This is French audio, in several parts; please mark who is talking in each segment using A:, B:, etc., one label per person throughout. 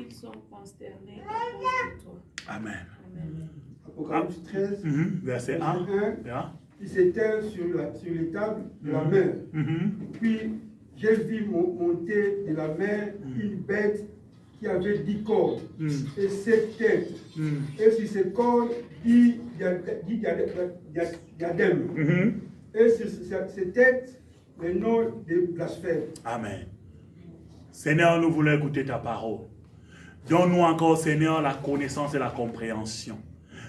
A: Ils sont consternés à cause de toi.
B: Amen.
A: Amen.
C: Apocalypse 13,
B: verset 1.
C: Il s'éteint sur les tables de la mer. Puis j'ai vu monter de la mer une bête qui avait 10 cornes et 7 têtes. Et sur ces cornes, 10 diadèmes. Et sur ces têtes, les noms de blasphèmes.
B: Amen. Seigneur, nous voulons écouter ta parole. Donne-nous encore, Seigneur, la connaissance et la compréhension.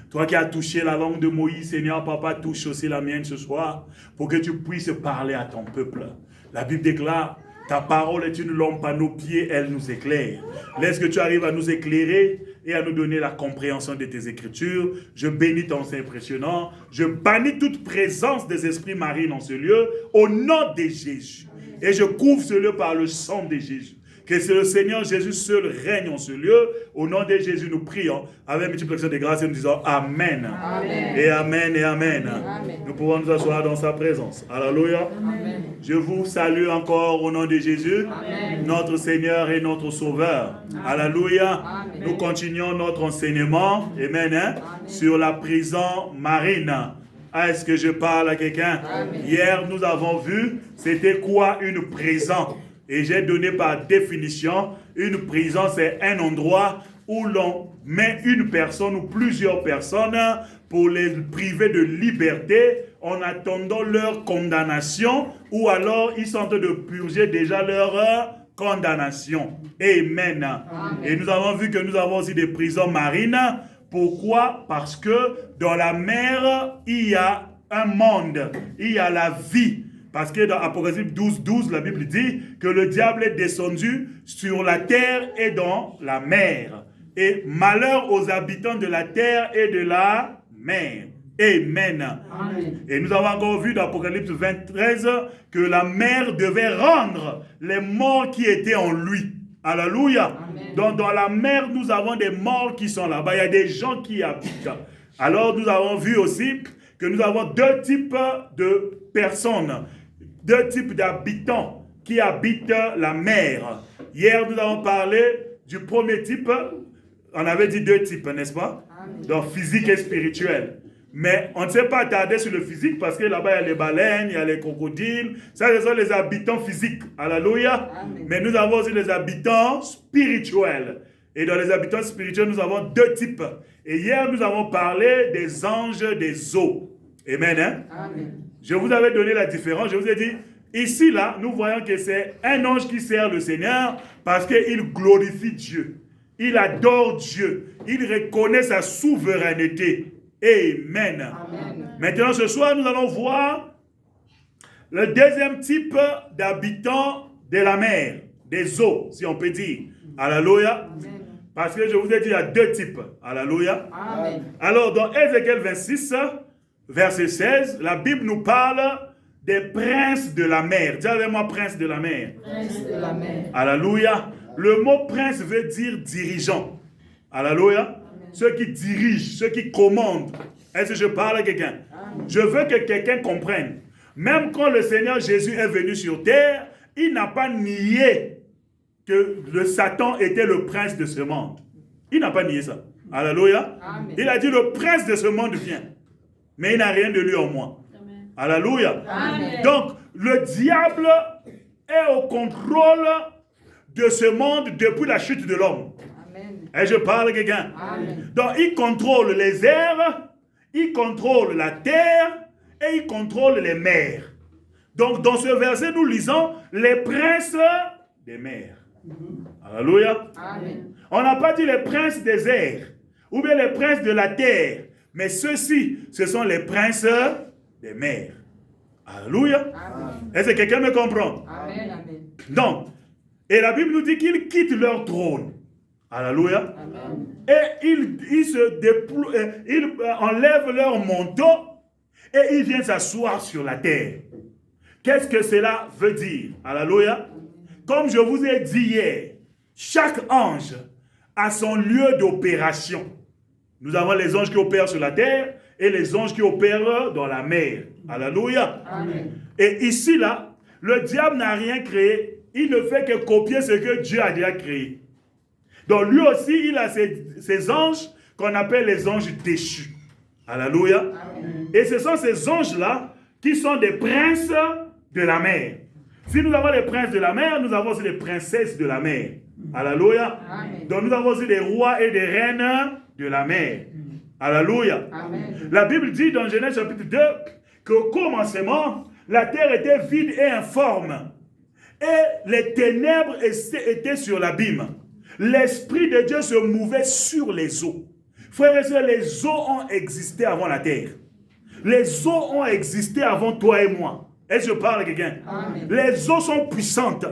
B: Toi qui as touché la langue de Moïse, Seigneur, Papa, touche aussi la mienne ce soir, pour que tu puisses parler à ton peuple. La Bible déclare, ta parole est une lampe à nos pieds, elle nous éclaire. Laisse que tu arrives à nous éclairer et à nous donner la compréhension de tes Écritures. Je bénis ton Saint impressionnant. Je bannis toute présence des esprits marins dans ce lieu, au nom de Jésus. Et je couvre ce lieu par le sang de Jésus. Que le Seigneur Jésus seul règne en ce lieu. Au nom de Jésus, nous prions avec multiplication de grâce et nous disons Amen.
A: Amen.
B: Et Amen et Amen.
A: Amen.
B: Nous pouvons nous asseoir dans sa présence. Alléluia.
A: Amen.
B: Je vous salue encore au nom de Jésus,
A: Amen.
B: notre Seigneur et notre Sauveur. Alléluia.
A: Amen.
B: Nous continuons notre enseignement, Amen, sur la prison marine. Est-ce que je parle à quelqu'un? Hier, nous avons vu, c'était quoi une prison? Et j'ai donné par définition, une prison, c'est un endroit où l'on met une personne ou plusieurs personnes pour les priver de liberté en attendant leur condamnation, ou alors ils sont en train de purger déjà leur condamnation. Amen. Amen. Et nous avons vu que nous avons aussi des prisons marines. Pourquoi? Parce que dans la mer, il y a un monde, il y a la vie. Parce que dans Apocalypse 12, la Bible dit que le diable est descendu sur la terre et dans la mer. Et malheur aux habitants de la terre et de la mer. Amen. Amen. Et nous avons encore vu dans Apocalypse 23 que la mer devait rendre les morts qui étaient en lui. Alléluia. Donc dans la mer, nous avons des morts qui sont là-bas. Il y a des gens qui y habitent. Alors nous avons vu aussi que nous avons deux types de personnes, deux types d'habitants qui habitent la mer. Hier, nous avons parlé du premier type. On avait dit deux types, n'est-ce pas? Donc physique et spirituel. Mais on ne s'est pas attardé sur le physique parce que là-bas, il y a les baleines, il y a les crocodiles. Ça, ce sont les habitants physiques. Alléluia. Mais nous avons aussi les habitants spirituels. Et dans les habitants spirituels, nous avons deux types. Et hier, nous avons parlé des anges des eaux. Amen. Hein? Amen. Je vous avais donné la différence. Je vous ai dit, ici, là, nous voyons que c'est un ange qui sert le Seigneur parce qu'il glorifie Dieu. Il adore Dieu. Il reconnaît sa souveraineté. Amen. Amen. Maintenant, ce soir, nous allons voir le deuxième type d'habitants de la mer, des eaux, si on peut dire. Alléluia. Parce que je vous ai dit, il y a deux types. Alléluia. Amen. Alors, dans Ézéchiel 26, verset 16, la Bible nous parle des princes de la mer. Dis avec moi, prince de la mer.
A: Prince de la mer.
B: Alléluia. Le mot prince veut dire dirigeant. Alléluia. Ceux qui dirigent, ceux qui commandent. Est-ce que je parle à quelqu'un? Je veux que quelqu'un comprenne. Même quand le Seigneur Jésus est venu sur terre, il n'a pas nié que le Satan était le prince de ce monde. Il n'a pas nié ça. Alléluia. Amen. Il a dit le prince de ce monde vient. Mais il n'a rien de lui en moi. Amen. Alléluia. Amen. Donc, le diable est au contrôle de ce monde depuis la chute de l'homme. Et je parle à quelqu'un. Donc, il contrôle les airs, il contrôle la terre et il contrôle les mers. Donc, dans ce verset, nous lisons les princes des mers. Alléluia. Amen. On n'a pas dit les princes des airs ou bien les princes de la terre, mais ceux-ci, ce sont les princes des mers. Alléluia. Est-ce que quelqu'un me comprend? Amen. Donc, et la Bible nous dit qu'ils quittent leur trône. Alléluia. Amen. Et ils enlèvent leur manteau et ils viennent s'asseoir sur la terre. Qu'est-ce que cela veut dire? Alléluia. Comme je vous ai dit hier, chaque ange a son lieu d'opération. Nous avons les anges qui opèrent sur la terre et les anges qui opèrent dans la mer. Alléluia. Amen. Et ici, là, le diable n'a rien créé. Il ne fait que copier ce que Dieu a déjà créé. Donc lui aussi, il a ses anges qu'on appelle les anges déchus. Alléluia. Amen. Et ce sont ces anges-là qui sont des princes de la mer. Si nous avons les princes de la mer, nous avons aussi les princesses de la mer. Alléluia. Amen. Donc nous avons aussi des rois et des reines de la mer. Alléluia. Amen. La Bible dit dans Genèse chapitre 2 qu'au commencement, la terre était vide et informe. Et les ténèbres étaient sur l'abîme. L'Esprit de Dieu se mouvait sur les eaux. Frères et sœurs, les eaux ont existé avant la terre. Les eaux ont existé avant toi et moi. Est-ce que je parle à quelqu'un? Les eaux sont puissantes.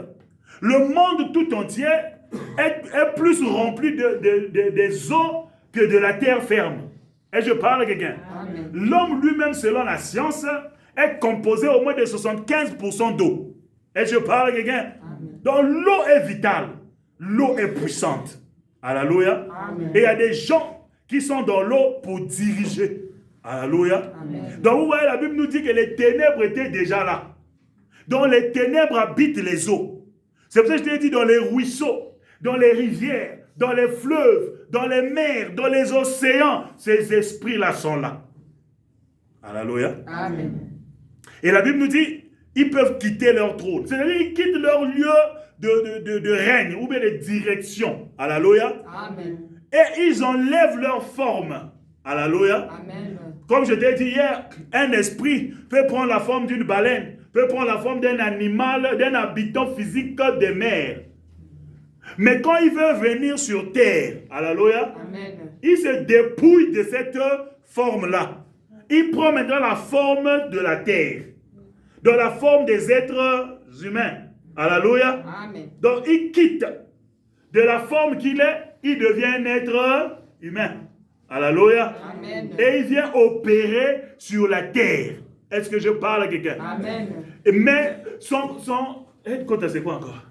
B: Le monde tout entier est plus rempli des eaux que de la terre ferme. Est-ce que je parle à quelqu'un? L'homme lui-même, selon la science, est composé au moins de 75% d'eau. Est-ce que je parle à quelqu'un? Donc l'eau est vitale. L'eau est puissante. Alléluia. Et il y a des gens qui sont dans l'eau pour diriger. Alléluia. Donc vous voyez, la Bible nous dit que les ténèbres étaient déjà là. Donc les ténèbres habitent les eaux. C'est pour ça que je t'ai dit dans les ruisseaux, dans les rivières, dans les fleuves, dans les mers, dans les océans, ces esprits-là sont là. Alléluia. Amen. Et la Bible nous dit, ils peuvent quitter leur trône. C'est-à-dire qu'ils quittent leur lieu de règne ou bien de direction. Alléluia. Amen. Et ils enlèvent leur forme. Alléluia. Amen. Comme je t'ai dit hier, un esprit peut prendre la forme d'une baleine, peut prendre la forme d'un animal, d'un habitant physique des mers. Mais quand il veut venir sur terre, alléluia, amen, il se dépouille de cette forme-là. Il prend maintenant la forme de la terre, de la forme des êtres humains. Alléluia. Amen. Donc il quitte de la forme qu'il est, il devient un être humain. Alléluia. Amen. Et il vient opérer sur la terre. Est-ce que je parle à quelqu'un? Amen. Mais son c'est quoi encore?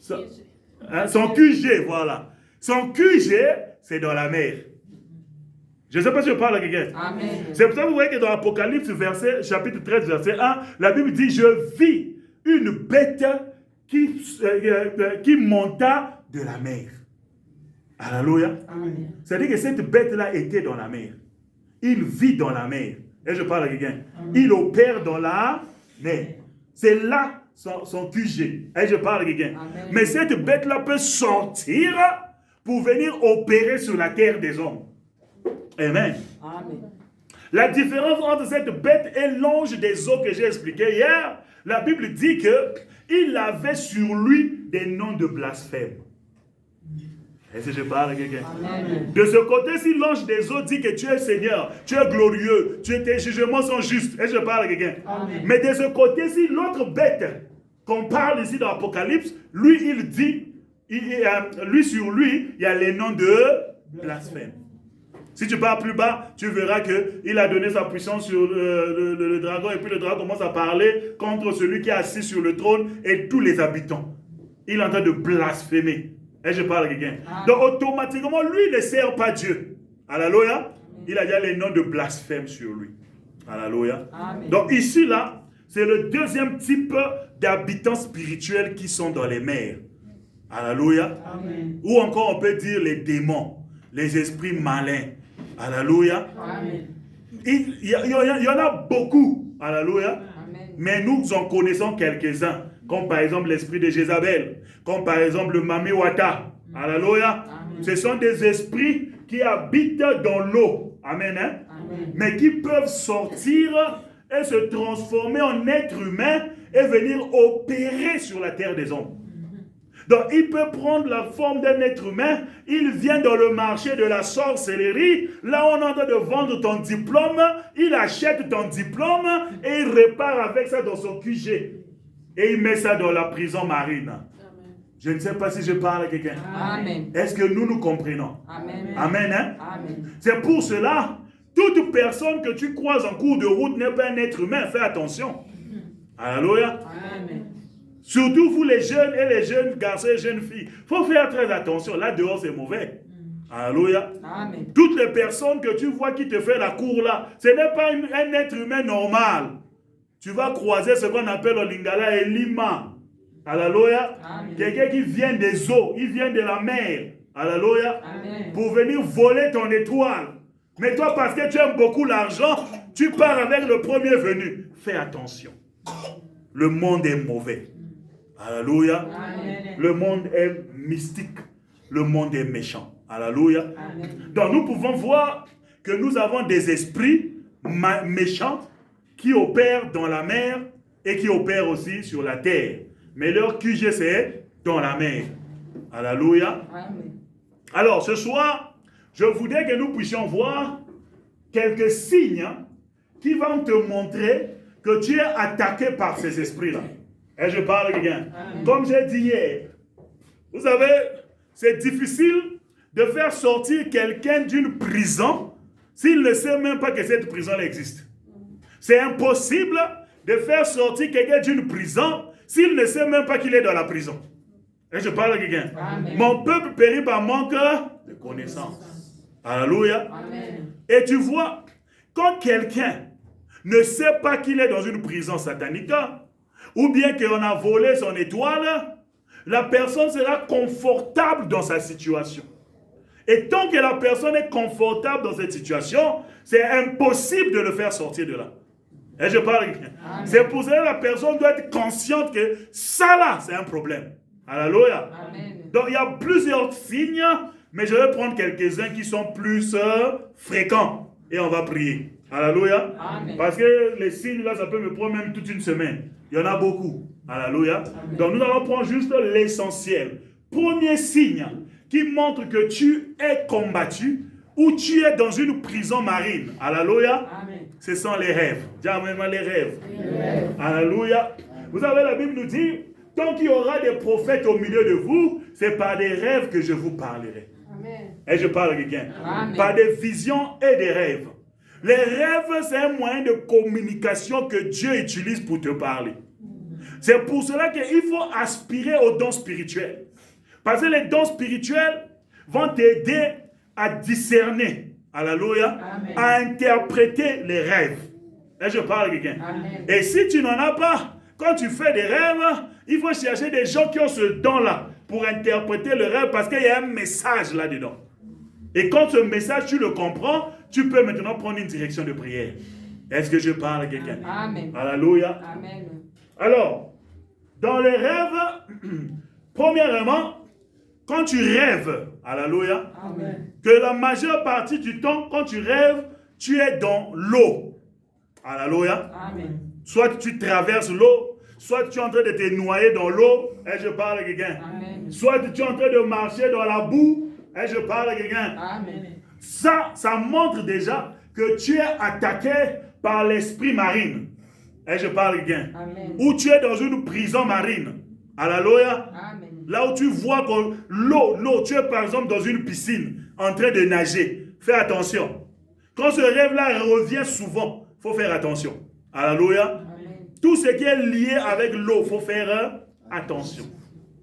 B: Son QG, voilà. Son QG, c'est dans la mer. Je ne sais pas si je parle à quelqu'un. Amen. C'est pour ça que vous voyez que dans l'Apocalypse, chapitre 13, verset 1, la Bible dit, je vis une bête qui monta de la mer. Alléluia. C'est-à-dire que cette bête-là était dans la mer. Il vit dans la mer. Et je parle à quelqu'un. Il opère dans la mer. C'est là son QG. Et je parle à quelqu'un. Mais cette bête-là peut sortir pour venir opérer sur la terre des hommes. Amen. Amen. La différence entre cette bête et l'ange des eaux que j'ai expliqué hier, la Bible dit qu'il avait sur lui des noms de blasphème. Est-ce que je parle à quelqu'un? De ce côté, si l'ange des eaux dit que tu es Seigneur, tu es glorieux, tes jugements sont justes, est-ce que je parle à quelqu'un? Mais de ce côté, si l'autre bête qu'on parle ici dans l'Apocalypse, lui, il dit, sur lui, il y a les noms de blasphème. Si tu pars plus bas, tu verras qu'il a donné sa puissance sur le dragon, et puis le dragon commence à parler contre celui qui est assis sur le trône et tous les habitants. Il est en train de blasphémer. Et je parle à quelqu'un. Donc automatiquement, lui, il ne sert pas Dieu. Alléluia. Il a déjà les noms de blasphème sur lui. Alléluia. Amen. Donc ici, là, c'est le deuxième type d'habitants spirituels qui sont dans les mers. Alléluia. Amen. Ou encore, on peut dire les démons, les esprits malins. Alléluia. Amen. Il y en a beaucoup. Alléluia. Amen. Mais nous en connaissons quelques-uns. Comme par exemple l'esprit de Jézabel, comme par exemple le Mamiwata. Alléluia. Ce sont des esprits qui habitent dans l'eau. Amen, hein? Amen. Mais qui peuvent sortir et se transformer en être humain et venir opérer sur la terre des hommes. Donc il peut prendre la forme d'un être humain, il vient dans le marché de la sorcellerie, là on est en train de vendre ton diplôme, il achète ton diplôme et il repart avec ça dans son QG. Et il met ça dans la prison marine. Amen. Je ne sais pas si je parle à quelqu'un. Amen. Est-ce que nous comprenons? Amen. Amen, hein? Amen. C'est pour cela, toute personne que tu croises en cours de route n'est pas un être humain. Fais attention. Alléluia. Amen. Surtout vous les jeunes et les jeunes garçons et jeunes filles. Il faut faire très attention. Là dehors c'est mauvais. Alléluia. Amen. Toutes les personnes que tu vois qui te font la cour là, ce n'est pas un être humain normal. Tu vas croiser ce qu'on appelle au Lingala et Lima. Alléluia.
A: Amen.
B: Quelqu'un qui vient des eaux, il vient de la mer. Alléluia.
A: Amen.
B: Pour venir voler ton étoile. Mais toi, parce que tu aimes beaucoup l'argent, tu pars avec le premier venu. Fais attention. Le monde est mauvais. Alléluia.
A: Amen.
B: Le monde est mystique. Le monde est méchant. Alléluia.
A: Amen.
B: Donc nous pouvons voir que nous avons des esprits méchants qui opèrent dans la mer et qui opèrent aussi sur la terre. Mais leur QG, c'est dans la mer. Alléluia.
A: Amen.
B: Alors, ce soir, je voudrais que nous puissions voir quelques signes qui vont te montrer que tu es attaqué par ces esprits-là. Et je parle bien.
A: Amen.
B: Comme j'ai dit hier, vous savez, c'est difficile de faire sortir quelqu'un d'une prison s'il ne sait même pas que cette prison existe. C'est impossible de faire sortir quelqu'un d'une prison s'il ne sait même pas qu'il est dans la prison. Et je parle à quelqu'un.
A: Amen.
B: Mon peuple périt par manque de connaissance. Alléluia.
A: Amen.
B: Et tu vois, quand quelqu'un ne sait pas qu'il est dans une prison satanique, ou bien qu'on a volé son étoile, la personne sera confortable dans sa situation. Et tant que la personne est confortable dans cette situation, c'est impossible de le faire sortir de là. Et je parle. C'est pour ça que la personne doit être consciente que ça là, c'est un problème. Alléluia.
A: Amen.
B: Donc il y a plusieurs signes, mais je vais prendre quelques-uns qui sont plus fréquents. Et on va prier. Alléluia.
A: Amen.
B: Parce que les signes là, ça peut me prendre même toute une semaine. Il y en a beaucoup. Alléluia.
A: Amen.
B: Donc nous allons prendre juste l'essentiel. Premier signe qui montre que tu es combattu ou tu es dans une prison marine. Alléluia.
A: Amen.
B: Ce sont les rêves. Dis Amen, les rêves.
A: Amen.
B: Alléluia. Vous savez, la Bible nous dit, tant qu'il y aura des prophètes au milieu de vous, c'est par des rêves que je vous parlerai.
A: Amen.
B: Et je parle à quelqu'un.
A: Amen.
B: Par des visions et des rêves. Les rêves, c'est un moyen de communication que Dieu utilise pour te parler. C'est pour cela qu'il faut aspirer aux dons spirituels. Parce que les dons spirituels vont t'aider à discerner, alléluia,
A: Amen.
B: à interpréter les rêves. Et je parle à quelqu'un.
A: Amen.
B: Et si tu n'en as pas, quand tu fais des rêves, il faut chercher des gens qui ont ce don-là pour interpréter le rêve parce qu'il y a un message là-dedans. Et quand ce message, tu le comprends, tu peux maintenant prendre une direction de prière. Est-ce que je parle à quelqu'un?
A: Amen.
B: Alléluia.
A: Amen.
B: Alors, dans les rêves, premièrement, quand tu rêves, alléluia,
A: Amen.
B: que la majeure partie du temps, quand tu rêves, tu es dans l'eau. Alléluia.
A: Amen.
B: Soit tu traverses l'eau, soit tu es en train de te noyer dans l'eau, et je parle à quelqu'un.
A: Amen.
B: Soit tu es en train de marcher dans la boue, et je parle à quelqu'un.
A: Amen.
B: Ça montre déjà que tu es attaqué par l'esprit marine. Et je parle à quelqu'un.
A: Amen.
B: Ou tu es dans une prison marine. Alléluia.
A: Amen.
B: Là où tu vois que l'eau, tu es par exemple dans une piscine en train de nager. Fais attention. Quand ce rêve-là revient souvent, il faut faire attention. Alléluia.
A: Amen.
B: Tout ce qui est lié avec l'eau, il faut faire attention.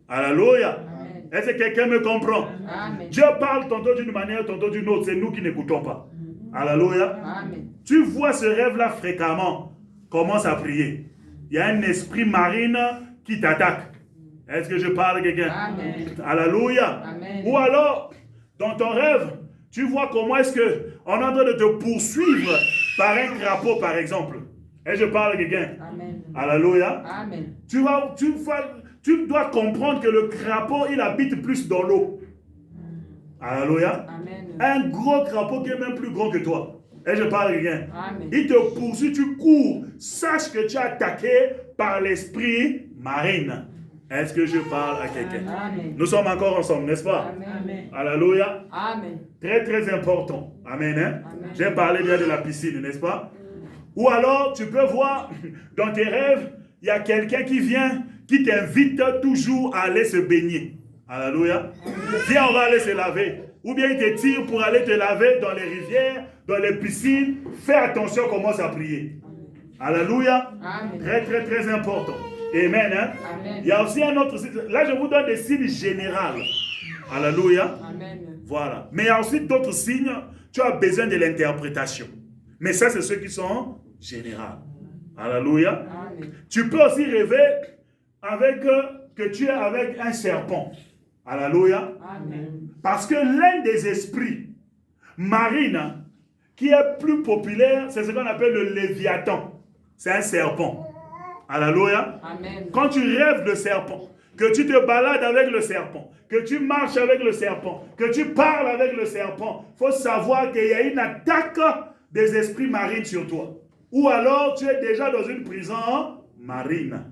B: Alléluia.
A: Amen.
B: Est-ce que quelqu'un me comprend?
A: Amen.
B: Dieu parle tantôt d'une manière, tantôt d'une autre. C'est nous qui n'écoutons pas. Alléluia.
A: Amen.
B: Tu vois ce rêve-là fréquemment. Commence à prier. Il y a un esprit marine qui t'attaque. Est-ce que je parle à quelqu'un?
A: Amen.
B: Alléluia.
A: Amen.
B: Ou alors, dans ton rêve, tu vois comment est-ce qu'on est en train de te poursuivre par un crapaud, par exemple. Et je parle à quelqu'un.
A: Amen.
B: Alléluia.
A: Amen.
B: Tu dois comprendre que le crapaud, il habite plus dans l'eau. Alléluia.
A: Amen.
B: Un gros crapaud qui est même plus gros que toi. Et je parle à quelqu'un.
A: Amen.
B: Il te poursuit, tu cours. Sache que tu es attaqué par l'esprit marine. Est-ce que je parle à quelqu'un?
A: Amen.
B: Nous sommes encore ensemble, n'est-ce pas?
A: Amen.
B: Alléluia.
A: Amen.
B: Très, très important. Amen. Hein?
A: Amen.
B: J'ai parlé déjà de la piscine, n'est-ce pas? Ou alors, tu peux voir, dans tes rêves, il y a quelqu'un qui vient, qui t'invite toujours à aller se baigner. Alléluia. Viens, on va aller se laver. Ou bien il te tire pour aller te laver dans les rivières, dans les piscines. Fais attention, commence à prier. Alléluia.
A: Amen.
B: Très, très, très important. Amen. Hein?
A: Amen.
B: Il y a aussi un autre signe. Là, je vous donne des signes généraux. Alléluia.
A: Amen.
B: Voilà. Mais il y a aussi d'autres signes. Tu as besoin de l'interprétation. Mais ça, c'est ceux qui sont généraux. Alléluia.
A: Amen.
B: Tu peux aussi rêver avec que que tu es avec un serpent. Alléluia.
A: Amen.
B: Parce que l'un des esprits marines qui est plus populaire, c'est ce qu'on appelle le Léviathan. C'est un serpent. Alléluia.
A: Amen.
B: Quand tu rêves de serpent, que tu te balades avec le serpent, que tu marches avec le serpent, que tu parles avec le serpent, il faut savoir qu'il y a une attaque des esprits marines sur toi. Ou alors tu es déjà dans une prison marine.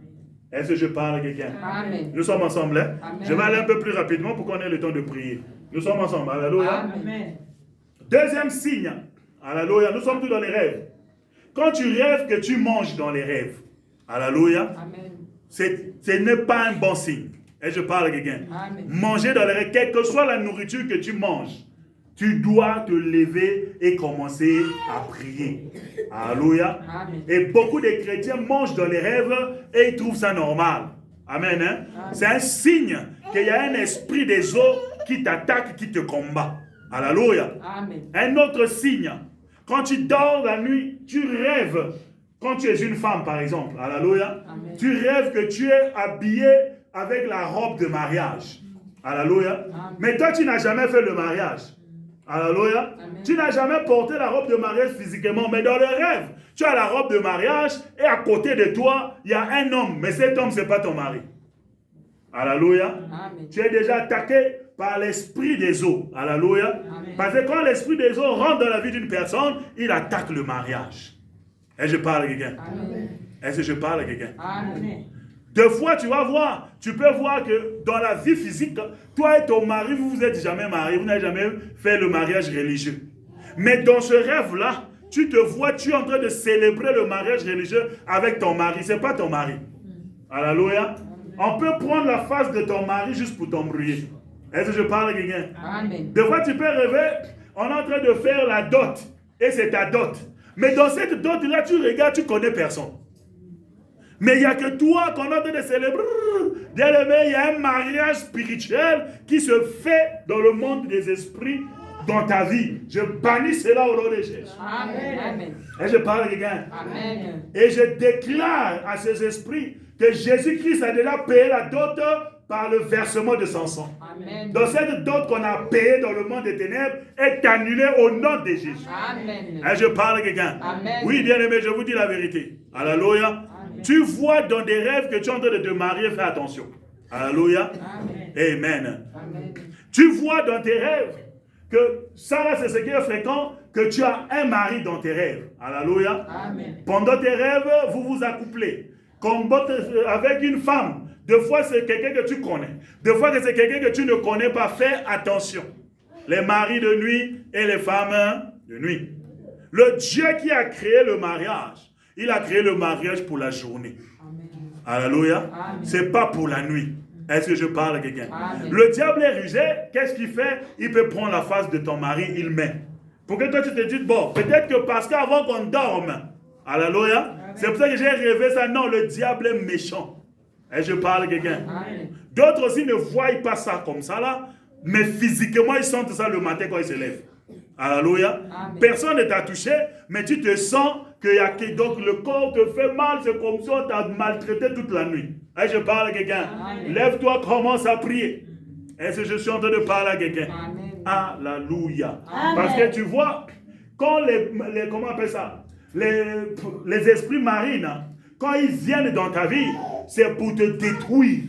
B: Est-ce que je parle à quelqu'un?
A: Amen.
B: Nous sommes ensemble. Hein?
A: Amen.
B: Je vais aller un peu plus rapidement pour qu'on ait le temps de prier. Nous sommes ensemble. Alléluia.
A: Amen. Deuxième
B: signe. Alléluia. Nous sommes tous dans les rêves. Quand tu rêves que tu manges dans les rêves. Alléluia.
A: Amen.
B: Ce n'est pas un bon signe. Et je parle à quelqu'un.
A: Amen.
B: Manger dans les rêves, quelle que soit la nourriture que tu manges, tu dois te lever et commencer à prier. Alléluia.
A: Amen.
B: Et beaucoup de chrétiens mangent dans les rêves et ils trouvent ça normal. Amen. Hein? C'est un signe qu'il y a un esprit des eaux qui t'attaque, qui te combat. Alléluia.
A: Amen.
B: Un autre signe, quand tu dors la nuit, tu rêves. Quand tu es une femme, par exemple, alléluia,
A: Amen.
B: tu rêves que tu es habillé avec la robe de mariage. Alléluia.
A: Amen.
B: Mais toi, tu n'as jamais fait le mariage. Alléluia.
A: Amen.
B: Tu n'as jamais porté la robe de mariage physiquement, mais dans le rêve, tu as la robe de mariage et à côté de toi, il y a un homme, mais cet homme, ce n'est pas ton mari. Alléluia.
A: Amen.
B: Tu es déjà attaqué par l'esprit des eaux. Alléluia.
A: Amen.
B: Parce que quand l'esprit des eaux rentre dans la vie d'une personne, il attaque le mariage. Est-ce que je parle à quelqu'un?
A: Amen.
B: Est-ce que je parle à quelqu'un?
A: Amen.
B: Deux fois, tu vas voir, tu peux voir que dans la vie physique, toi et ton mari, vous vous êtes jamais mariés, vous n'avez jamais fait le mariage religieux. Mais dans ce rêve-là, tu te vois, tu es en train de célébrer le mariage religieux avec ton mari. Ce n'est pas ton mari. Alléluia. On peut prendre la face de ton mari juste pour t'embrouiller. Est-ce que je parle à quelqu'un?
A: Amen.
B: Des fois, tu peux rêver, on est en train de faire la dot, et c'est ta dot. Mais dans cette dot-là, tu regardes, tu connais personne. Mais il n'y a que toi qu'on est en train de célébrer. Bien-aimé, il y a un mariage spirituel qui se fait dans le monde des esprits dans ta vie. Je bannis cela au nom de Jésus.
A: Amen. Amen.
B: Et je parle à quelqu'un.
A: Amen.
B: Et je déclare à ces esprits que Jésus-Christ a déjà payé la dot par le versement de son sang.
A: Amen.
B: Donc cette dot qu'on a payée dans le monde des ténèbres est annulée au nom de Jésus.
A: Amen.
B: Et je parle à quelqu'un.
A: Amen.
B: Oui, bien aimé, je vous dis la vérité. Alléluia.
A: Amen.
B: Tu vois dans des rêves que tu es en train de te marier, fais attention. Alléluia.
A: Amen.
B: Amen.
A: Amen.
B: Tu vois dans tes rêves que ça là, c'est ce qui est fréquent, que tu as un mari dans tes rêves. Alléluia.
A: Amen.
B: Pendant tes rêves, vous vous accouplez. Comme avec une femme. Deux fois, c'est quelqu'un que tu connais. Deux fois, c'est quelqu'un que tu ne connais pas. Fais attention. Les maris de nuit et les femmes de nuit. Le Dieu qui a créé le mariage, il a créé le mariage pour la journée.
A: Amen.
B: Alléluia.
A: Amen.
B: C'est pas pour la nuit. Est-ce que je parle à quelqu'un?
A: Amen.
B: Le diable est rusé. Qu'est-ce qu'il fait? Il peut prendre la face de ton mari, il met. Pour que toi tu te dises, bon, peut-être que parce qu'avant qu'on dorme, alléluia, c'est pour ça que j'ai rêvé ça. Non, le diable est méchant. Et je parle à quelqu'un.
A: Amen.
B: D'autres aussi ne voient pas ça comme ça là, mais physiquement ils sentent ça le matin quand ils se lèvent. Alléluia.
A: Amen.
B: Personne ne t'a touché, mais tu te sens que donc le corps te fait mal, c'est comme si on t'a maltraité toute la nuit. Et je parle à quelqu'un.
A: Amen.
B: Lève-toi, commence à prier. Est-ce que je suis en train de parler à quelqu'un?
A: Amen.
B: Alléluia.
A: Amen.
B: Parce que tu vois, quand comment on appelle ça? Les esprits marines, quand ils viennent dans ta vie, c'est pour te détruire.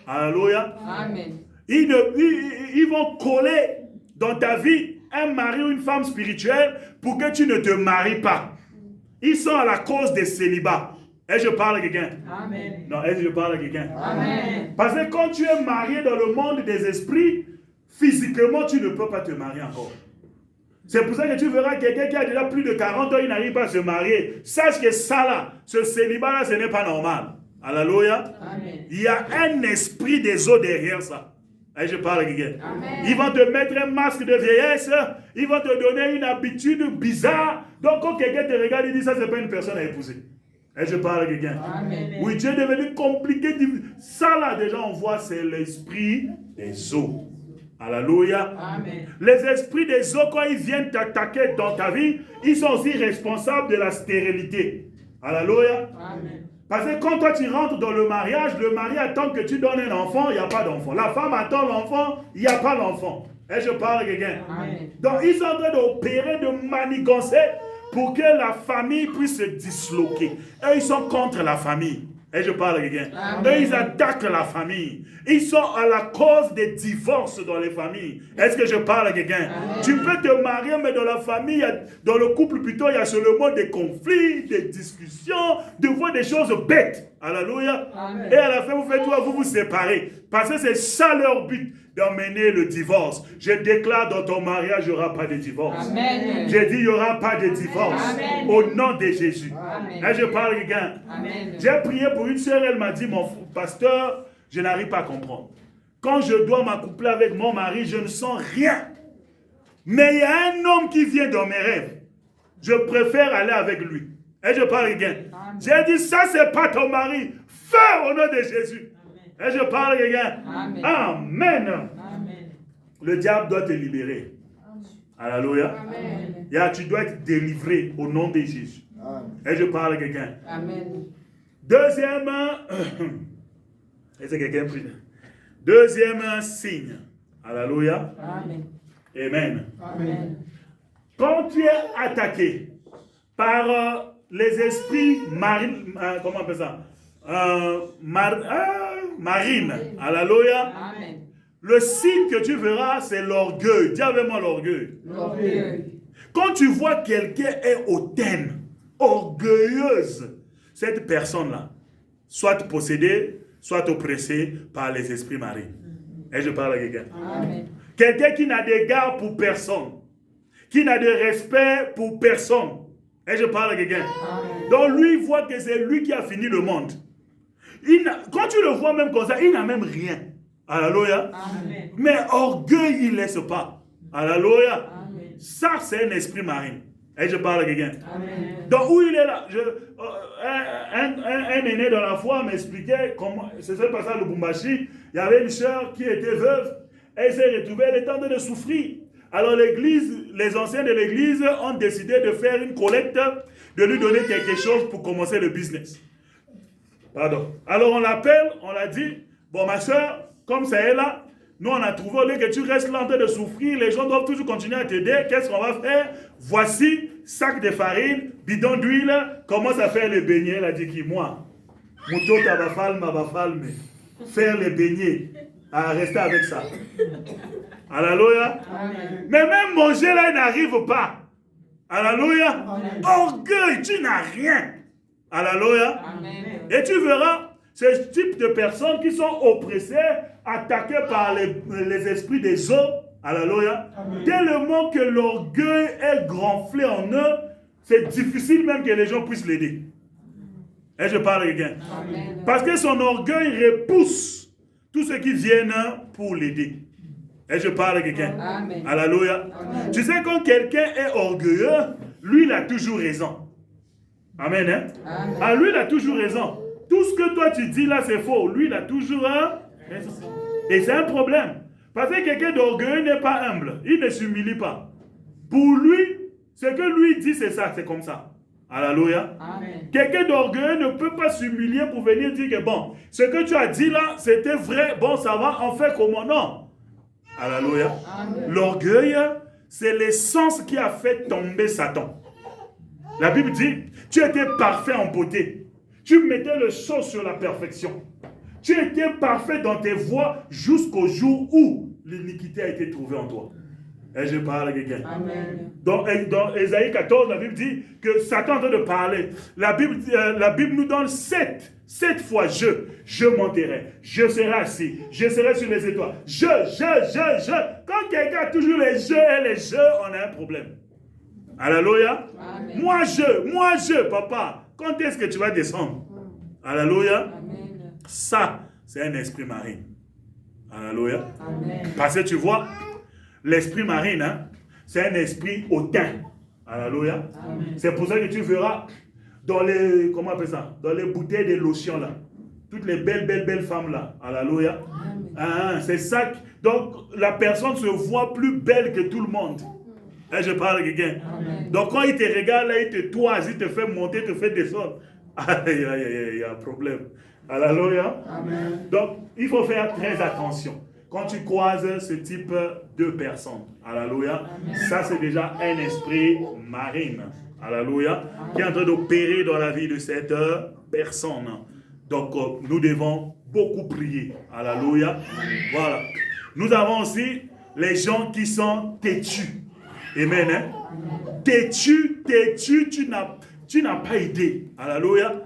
B: Alléluia.
A: Amen.
B: Ils vont coller dans ta vie un mari ou une femme spirituelle pour que tu ne te maries pas. Ils sont à la cause des célibats. Est-ce que je parle à quelqu'un?
A: Amen.
B: Non, est-ce que je parle à quelqu'un?
A: Amen.
B: Parce que quand tu es marié dans le monde des esprits, physiquement, tu ne peux pas te marier encore. C'est pour ça que tu verras quelqu'un qui a déjà plus de 40 ans, il n'arrive pas à se marier. Sache que ça là, ce célibat-là, ce n'est pas normal. Alléluia.
A: Amen.
B: Il y a un esprit des eaux derrière ça. Et je parle à quelqu'un.
A: Amen.
B: Ils vont te mettre un masque de vieillesse. Ils vont te donner une habitude bizarre. Donc quand quelqu'un te regarde, il dit ça, c'est pas une personne à épouser. Et je parle à quelqu'un.
A: Amen.
B: Oui, tu es devenu compliqué. Ça là, déjà, on voit, c'est l'esprit des eaux. Alléluia.
A: Amen.
B: Les esprits des eaux, quand ils viennent t'attaquer dans ta vie, ils sont aussi responsables de la stérilité. Alléluia.
A: Amen.
B: Parce que quand toi tu rentres dans le mari attend que tu donnes un enfant, il n'y a pas d'enfant. La femme attend l'enfant, il n'y a pas d'enfant. Et je parle à quelqu'un. Donc ils sont en train d'opérer, de manigancer pour que la famille puisse se disloquer. Et ils sont contre la famille. Et je parle à quelqu'un. Eux, ils attaquent la famille. Ils sont à la cause des divorces dans les familles. Est-ce que je parle à quelqu'un? Tu peux te marier, mais dans la famille, dans le couple plutôt, il y a seulement des conflits, des discussions, des choses bêtes. Alléluia. Et à la fin, vous faites quoi? Vous vous séparez. Parce que c'est ça leur but, d'emmener le divorce. Je déclare dans ton mariage, il n'y aura pas de divorce.
A: Amen.
B: J'ai dit, il n'y aura pas de divorce.
A: Amen.
B: Au nom de Jésus.
A: Amen.
B: Et je parle à quelqu'un. J'ai prié pour une sœur, elle m'a dit, mon pasteur, je n'arrive pas à comprendre. Quand je dois m'accoupler avec mon mari, je ne sens rien. Mais il y a un homme qui vient dans mes rêves. Je préfère aller avec lui. Et je parle à quelqu'un. J'ai dit, ça, c'est pas ton mari. Fais au nom de Jésus. Et je parle à quelqu'un. Amen. Amen. Amen. Le diable doit te libérer. Alléluia. Tu dois être délivré au nom de Jésus. Amen. Et je parle à quelqu'un. Amen. Deuxième signe. Alléluia. Amen. Amen. Amen. Quand tu es attaqué par les esprits marines, comment on appelle ça? Marine. Alléluia. Amen. Le signe que tu verras, c'est l'orgueil. Dis avec moi l'orgueil. L'orgueil. Quand tu vois quelqu'un est hautaine, orgueilleuse, cette personne-là, soit possédée, soit oppressée par les esprits marins. Et je parle à quelqu'un. Quelqu'un qui n'a d'égard pour personne, qui n'a de respect pour personne. Et je parle à quelqu'un. Donc lui, il voit que c'est lui qui a fini le monde. Quand tu le vois même comme ça, il n'a même rien. Alléluia. Amen. Mais orgueil, il ne laisse pas. Alléluia. Amen. Ça, c'est un esprit marin. Et je parle à quelqu'un. Donc, où il est là, un aîné dans la foi m'expliquait comment, c'est ça le passage de Lubumbashi, il y avait une sœur qui était veuve, elle s'est retrouvée, elle était en train de souffrir. Alors l'église, les anciens de l'église ont décidé de faire une collecte, de lui donner quelque chose pour commencer le business. Pardon. Alors on l'appelle, on l'a dit, bon ma soeur, comme ça est là, nous on a trouvé, au lieu que tu restes là en train de souffrir, les gens doivent toujours continuer à t'aider, qu'est-ce qu'on va faire? Voici, sac de farine, bidon d'huile, commence à faire les beignets. Elle a dit qui? Moi, Mouto Tabafalme, faire les beignets, à rester avec ça. Alléluia. Amen. Mais même manger là, il n'arrive pas. Alléluia. Orgueil, tu n'as rien. Alléluia. Amen. Et tu verras ce type de personnes qui sont oppressées, attaquées par les esprits des eaux. Alléluia. Tellement que l'orgueil est gonflé en eux, c'est difficile même que les gens puissent l'aider. Et je parle à quelqu'un. Parce que son orgueil repousse tous ceux qui viennent pour l'aider. Et je parle à quelqu'un. Alléluia. Tu sais, quand quelqu'un est orgueilleux, lui, il a toujours raison. Amen. Hein? Amen. Ah, lui, il a toujours raison. Tout ce que toi, tu dis là, c'est faux. Lui, il a toujours raison. Et c'est un problème. Parce que quelqu'un d'orgueilleux n'est pas humble. Il ne s'humilie pas. Pour lui, ce que lui dit, c'est ça. C'est comme ça. Alléluia. Quelqu'un d'orgueilleux ne peut pas s'humilier pour venir dire que bon, ce que tu as dit là, c'était vrai. Bon, ça va, on fait comment? Non. Alléluia. L'orgueil, c'est l'essence qui a fait tomber Satan. La Bible dit, tu étais parfait en beauté. Tu mettais le sceau sur la perfection. Tu étais parfait dans tes voies jusqu'au jour où l'iniquité a été trouvée en toi. Et je parle à quelqu'un. Dans Ésaïe 14, la Bible dit que Satan est en train de parler. La Bible nous donne 7 fois je monterai, je serai assis, je serai sur les étoiles. Je. Quand quelqu'un a toujours les je, on a un problème. Alléluia. Moi je, papa. Quand est-ce que tu vas descendre? Alléluia. Ça, c'est un esprit marin. Alléluia. Parce que tu vois, l'esprit marine, hein, c'est un esprit hautain. Alléluia. C'est pour ça que tu verras dans les, comment on appelle ça, dans les bouteilles de lotion là, toutes les belles femmes là. Alléluia. C'est ça. Donc la personne se voit plus belle que tout le monde. Et je parle à quelqu'un. Donc quand il te regarde là, il te toise, il te fait monter, il te fait descendre. Aïe, aïe, aïe, il y a un problème. Alléluia.
C: Amen.
B: Donc, il faut faire très attention. Quand tu croises ce type de personnes, alléluia, ça c'est déjà un esprit marine, alléluia, qui est en train d'opérer dans la vie de cette personne. Donc, nous devons beaucoup prier, alléluia. Voilà. Nous avons aussi les gens qui sont têtus. Amen. Hein? Têtu, tu n'as pas idée. Alléluia.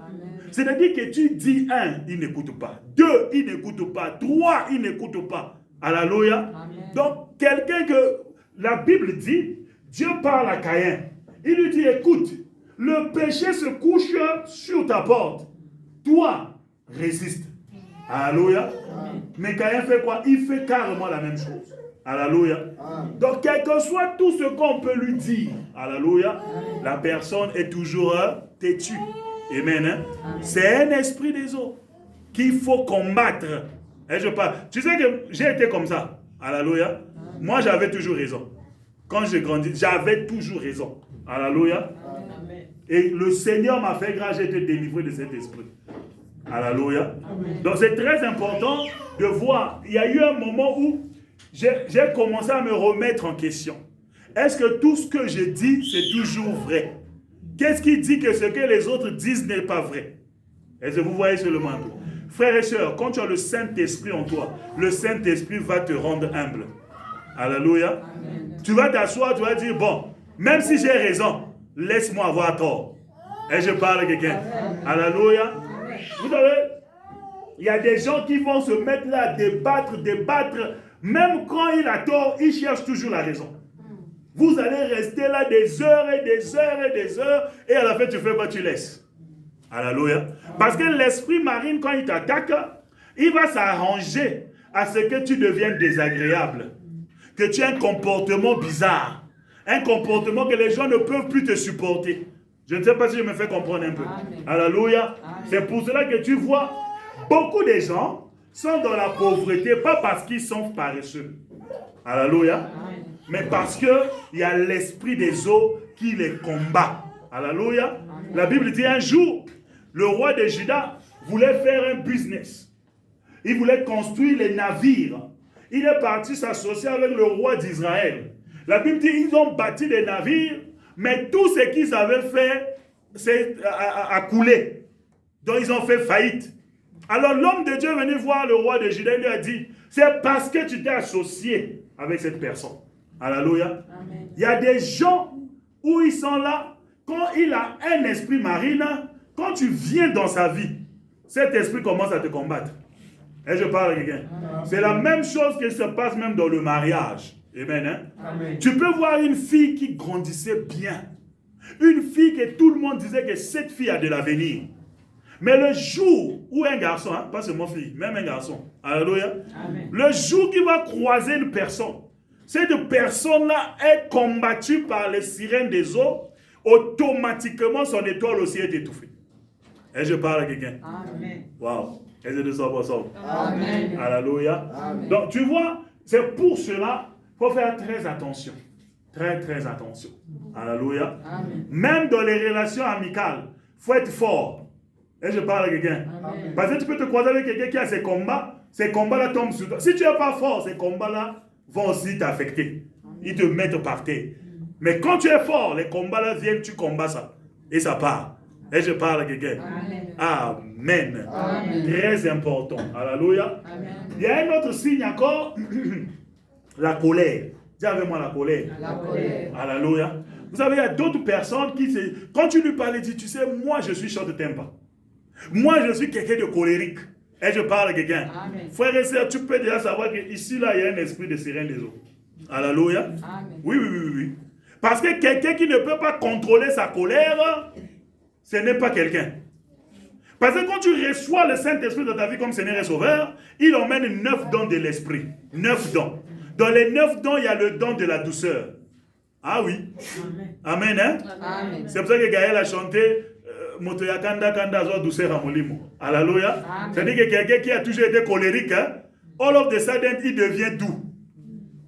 B: C'est-à-dire que tu dis un, il n'écoute pas. Deux, il n'écoute pas. Trois, il n'écoute pas. Alléluia. Donc, quelqu'un que la Bible dit, Dieu parle à Caïn. Il lui dit, écoute, le péché se couche sur ta porte. Toi, résiste. Alléluia. Mais Caïn fait quoi? Il fait carrément la même chose. Alléluia. Donc, quel que soit tout ce qu'on peut lui dire, alléluia, la personne est toujours têtue. Amen. Hein? C'est un esprit des eaux qu'il faut combattre. Et je parle. Tu sais que j'ai été comme ça. Alléluia. Moi, j'avais toujours raison. Quand j'ai grandi, j'avais toujours raison. Alléluia. Et le Seigneur m'a fait grâce, j'ai été délivré de cet esprit. Alléluia. Donc, c'est très important de voir. Il y a eu un moment où j'ai commencé à me remettre en question. Est-ce que tout ce que je dis, c'est toujours vrai? Qu'est-ce qui dit que ce que les autres disent n'est pas vrai? Est-ce que vous voyez seulement un peu? Frères et sœurs, quand tu as le Saint-Esprit en toi, le Saint-Esprit va te rendre humble. Alléluia. Amen. Tu vas t'asseoir, tu vas dire, bon, même si j'ai raison, laisse-moi avoir tort. Et je parle à quelqu'un. Alléluia. Vous savez, il y a des gens qui vont se mettre là à débattre. Même quand il a tort, il cherche toujours la raison. Vous allez rester là des heures et des heures et des heures, et à la fin, tu fais quoi? Tu laisses. Alléluia. Parce que l'esprit marine, quand il t'attaque, il va s'arranger à ce que tu deviennes désagréable. Que tu aies un comportement bizarre. Un comportement que les gens ne peuvent plus te supporter. Je ne sais pas si je me fais comprendre un peu. Amen. Alléluia. C'est pour cela que tu vois, beaucoup de gens sont dans la pauvreté, pas parce qu'ils sont paresseux. Alléluia. Amen. Mais parce qu'il y a l'esprit des eaux qui les combat. Alléluia. Amen. La Bible dit un jour, le roi de Juda voulait faire un business. Il voulait construire les navires. Il est parti s'associer avec le roi d'Israël. La Bible dit qu'ils ont bâti des navires, mais tout ce qu'ils avaient fait, c'est à couler. Donc ils ont fait faillite. Alors l'homme de Dieu est venu voir le roi de Juda et lui a dit, c'est parce que tu t'es associé avec cette personne. Alléluia. Amen. Il y a des gens où ils sont là, quand il a un esprit marine, quand tu viens dans sa vie, cet esprit commence à te combattre. Et je parle à quelqu'un. C'est la même chose qui se passe même dans le mariage. Amen. Hein? Amen. Tu peux voir une fille qui grandissait bien. Une fille que tout le monde disait que cette fille a de l'avenir. Mais le jour où un garçon, hein, pas seulement fille, même un garçon, alléluia, le jour qu'il va croiser une personne, cette personne-là est combattue par les sirènes des eaux, automatiquement son étoile aussi est étouffée. Et je parle à quelqu'un. Amen. Waouh. Et c'est de ça pour ça. Amen. Alléluia. Amen. Donc tu vois, c'est pour cela qu'il faut faire très attention. Très très attention. Alléluia. Amen. Même dans les relations amicales, il faut être fort. Et je parle à quelqu'un. Amen. Parce que tu peux te croiser avec quelqu'un qui a ces combats-là tombent sur toi. Si tu n'es pas fort, ces combats-là vont aussi t'affecter. Ils te mettent par terre. Mais quand tu es fort, les combats-là viennent, tu combats ça. Et ça part. Et je parle à quelqu'un. Amen. Amen. Très important. Alléluia. Amen. Il y a un autre signe encore. La colère. Dis avec moi la colère. La colère. Alléluia. Vous savez, il y a d'autres personnes qui, quand tu lui parles, disent, tu sais, moi je suis short temper. Moi je suis quelqu'un de colérique. Et je parle à quelqu'un. Frère et sœur, tu peux déjà savoir qu'ici, là, il y a un esprit de sirène des eaux. Alléluia. Amen. Oui. Parce que quelqu'un qui ne peut pas contrôler sa colère, ce n'est pas quelqu'un. Parce que quand tu reçois le Saint-Esprit dans ta vie comme Seigneur et Sauveur, il emmène 9 dons de l'Esprit. 9 dons. Dans les 9 dons, il y a le don de la douceur. Ah oui. Amen. Hein? Amen. C'est pour ça que Gaël a chanté Motoya Kanda Kanda Zo douceur à Molimo. Alléluia. C'est-à-dire que quelqu'un qui a toujours été colérique, hein, all of the sudden, il devient doux.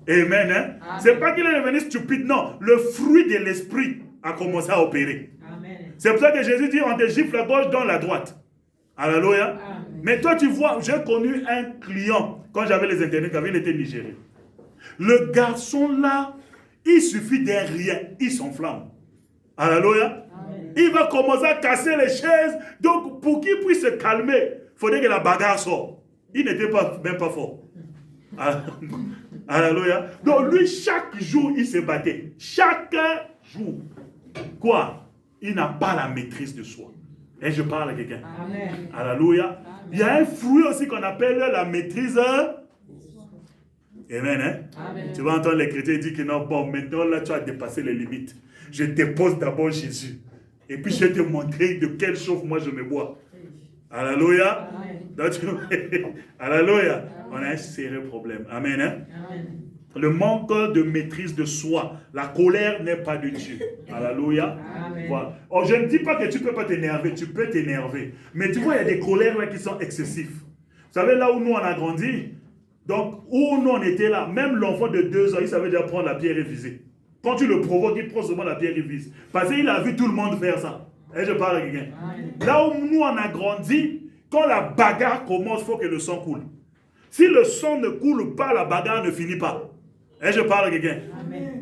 B: Amen. Hein? C'est pas qu'il est devenu stupide, non. Le fruit de l'Esprit a commencé à opérer. Amen. C'est pour ça que Jésus dit, on te gifle la gauche, dans la droite. Alléluia. Mais toi, tu vois, j'ai connu un client, quand j'avais les internets, il était nigérien. Le garçon là, il suffit d'un rien, il s'enflamme. Alléluia. Il va commencer à casser les chaises. Donc, pour qu'il puisse se calmer, il faudrait que la bagarre sorte. Il n'était même pas fort. Alléluia. Donc, lui, chaque jour, il se battait. Chaque jour. Quoi? Il n'a pas la maîtrise de soi. Et je parle à quelqu'un. Alléluia. Il y a un fruit aussi qu'on appelle la maîtrise. Amen. Hein? Tu vas entendre les chrétiens dire que non, bon, maintenant là, tu as dépassé les limites. Je dépose d'abord Jésus. Et puis je vais te montrer de quelle chauffe moi je me bois. Alléluia. Alléluia. On a un sérieux problème. Amen. Hein? Le manque de maîtrise de soi. La colère n'est pas de Dieu. Alléluia. Voilà. Oh, je ne dis pas que tu ne peux pas t'énerver. Tu peux t'énerver. Mais tu vois, il y a des colères là qui sont excessives. Vous savez, là où nous on a grandi, donc où nous on était là, même l'enfant de 2 ans, il savait déjà prendre la pierre et viser. Quand tu le provoques, il prend seulement la pierre et vise. Parce qu'il a vu tout le monde faire ça. Et je parle à quelqu'un. Là où nous on a grandi, quand la bagarre commence, il faut que le sang coule. Si le sang ne coule pas, la bagarre ne finit pas. Et je parle à quelqu'un.